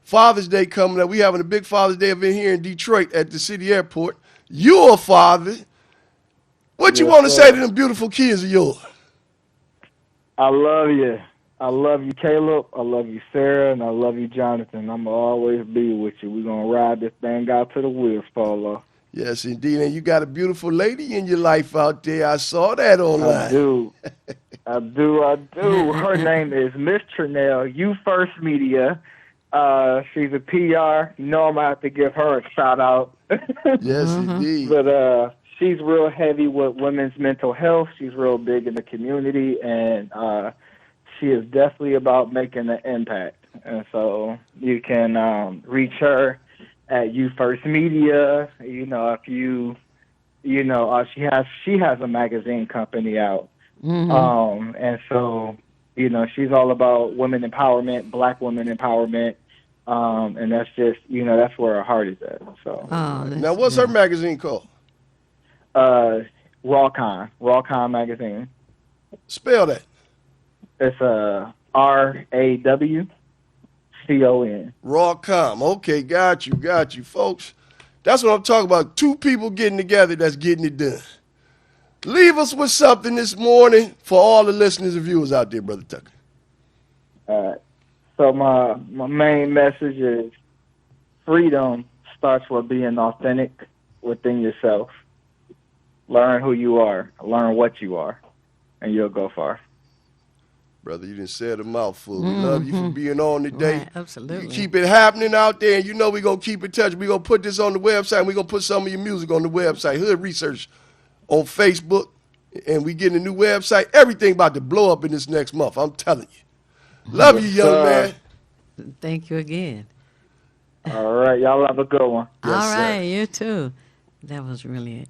D: Father's Day coming up. We're having a big Father's Day event here in Detroit at the city airport. You're a father. What you want to say to them beautiful kids of yours?
O: I love you. I love you, Caleb. I love you, Sarah. And I love you, Jonathan. I'm going to always be with you. We're going to ride this thing out till the wheels fall off.
D: Yes, indeed. And you got a beautiful lady in your life out there. I saw that online.
O: I do. I do. Her name is Miss Trinell, You First Media. She's a PR. You know I'm going to have to give her a shout-out.
D: Yes, indeed.
O: But she's real heavy with women's mental health. She's real big in the community, and she is definitely about making an impact. And so you can reach her at You First Media. You know, if she has a magazine company out. And so, you know, she's all about women empowerment, black women empowerment. And that's just, that's where her heart is at. So.
D: Now, what's her magazine called?
O: Rawcon magazine.
D: Spell that.
O: It's RAWCON.
D: Rawcon. Okay, got you, folks. That's what I'm talking about. Two people getting together that's getting it done. Leave us with something this morning for all the listeners and viewers out there, Brother Tucker.
O: So my main message is freedom starts with being authentic within yourself. Learn who you are. Learn what you are, and you'll go far.
D: Brother, you done said a mouthful. We love you for being on today.
B: Right, absolutely.
D: You keep it happening out there, and we're going to keep in touch. We're going to put this on the website, and we're going to put some of your music on the website, Hood Research, on Facebook, and we getting a new website. Everything about to blow up in this next month, I'm telling you. Love you, young man.
B: Thank you again.
O: All right, y'all have a good one.
B: All right, you too. That was really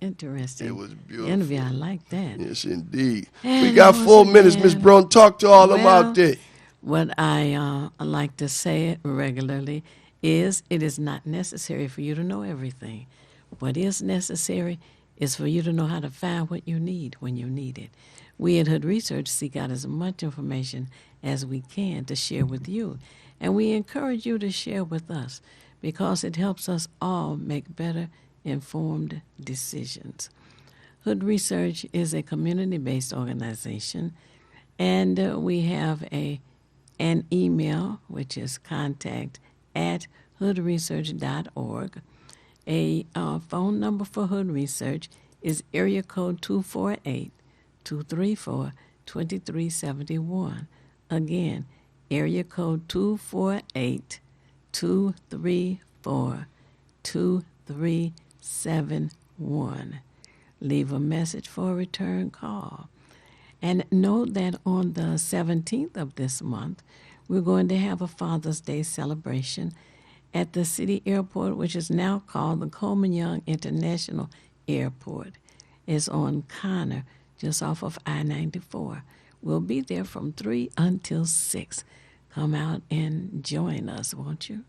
B: interesting.
D: It was beautiful.
B: Interview, I like that.
D: Yes, indeed.
B: And
D: we got 4 minutes, Miss Brown. Talk to all of them out there.
B: What I like to say regularly is it is not necessary for you to know everything. What is necessary is for you to know how to find what you need when you need it. We at Hood Research seek out as much information as we can to share with you. And we encourage you to share with us because it helps us all make better informed decisions. Hood Research is a community-based organization, and we have an email, which is contact@hoodresearch.org. A phone number for Hood Research is area code 248-234-2371. Again, area code 248-234-2371. Leave a message for a return call. And note that on the 17th of this month, we're going to have a Father's Day celebration at the city airport, which is now called the Coleman Young International Airport. It's on Connor, just off of I-94. We'll be there from 3 until 6. Come out and join us, won't you?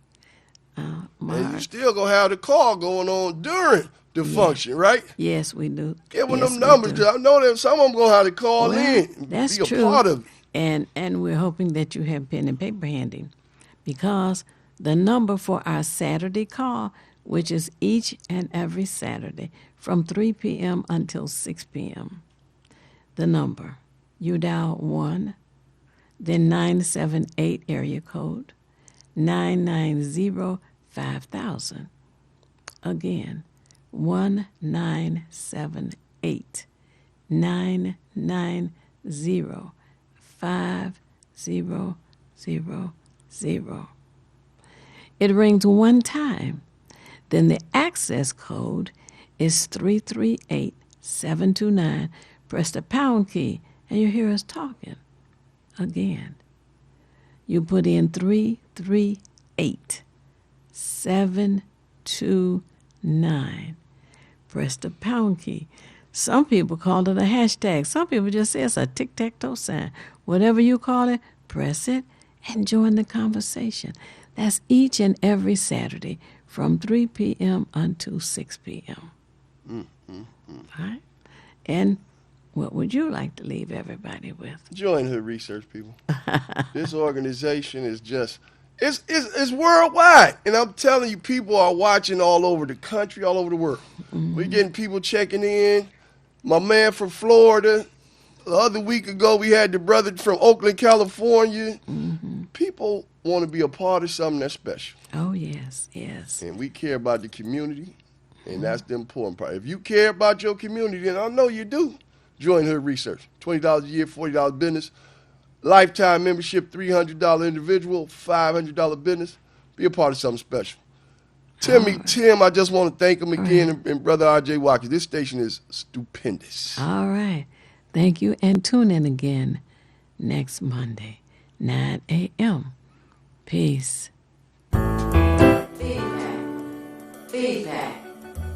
D: And you still going to have the call going on during the function, right?
B: Yes, we do.
D: Give them them numbers. I know that some of them going to have to call in and
B: that's
D: be a
B: true.
D: part of it.
B: And we're hoping that you have pen and paper handy because the number for our Saturday call, which is each and every Saturday from 3 p.m. until 6 p.m., the number, you dial 1, then 978 area code, 990-5000. Again, 1978 990-5000. It rings one time. Then the access code is 338729. Press the pound key and you hear us talking. Again, you put in 338729. Press the pound key. Some people call it a hashtag. Some people just say it's a tic-tac-toe sign. Whatever you call it, press it and join the conversation. That's each and every Saturday from 3 p.m. until 6 p.m. All right? And what would you like to leave everybody with?
D: Join Hood Research, people. This organization is just, it's worldwide. And I'm telling you, people are watching all over the country, all over the world. We're getting people checking in. My man from Florida, the other week ago, we had the brother from Oakland, California. People want to be a part of something that's special.
B: Oh, yes, yes.
D: And we care about the community, and that's the important part. If you care about your community, and I know you do, join Hood Research. $20 a year, $40 business. Lifetime membership, $300 individual, $500 business. Be a part of something special. Tim, I just want to thank him again, and Brother R.J. Watkins. This station is stupendous.
B: All right. Thank you, and tune in again next Monday, 9 a.m. Peace.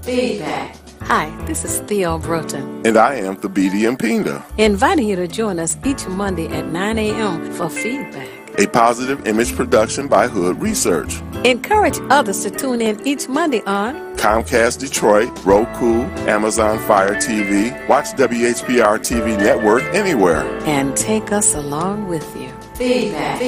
A: Feedback.
B: Hi, this is Theo Broughton,
C: And I am the BD Mpinga.
B: inviting you to join us each Monday at 9 a.m. for feedback.
C: a Positive Image production by Hood Research.
B: Encourage others to tune in each Monday on
C: Comcast Detroit, Roku, Amazon Fire TV. Watch WHPR TV Network anywhere.
B: and take us along with you.
A: Feedback.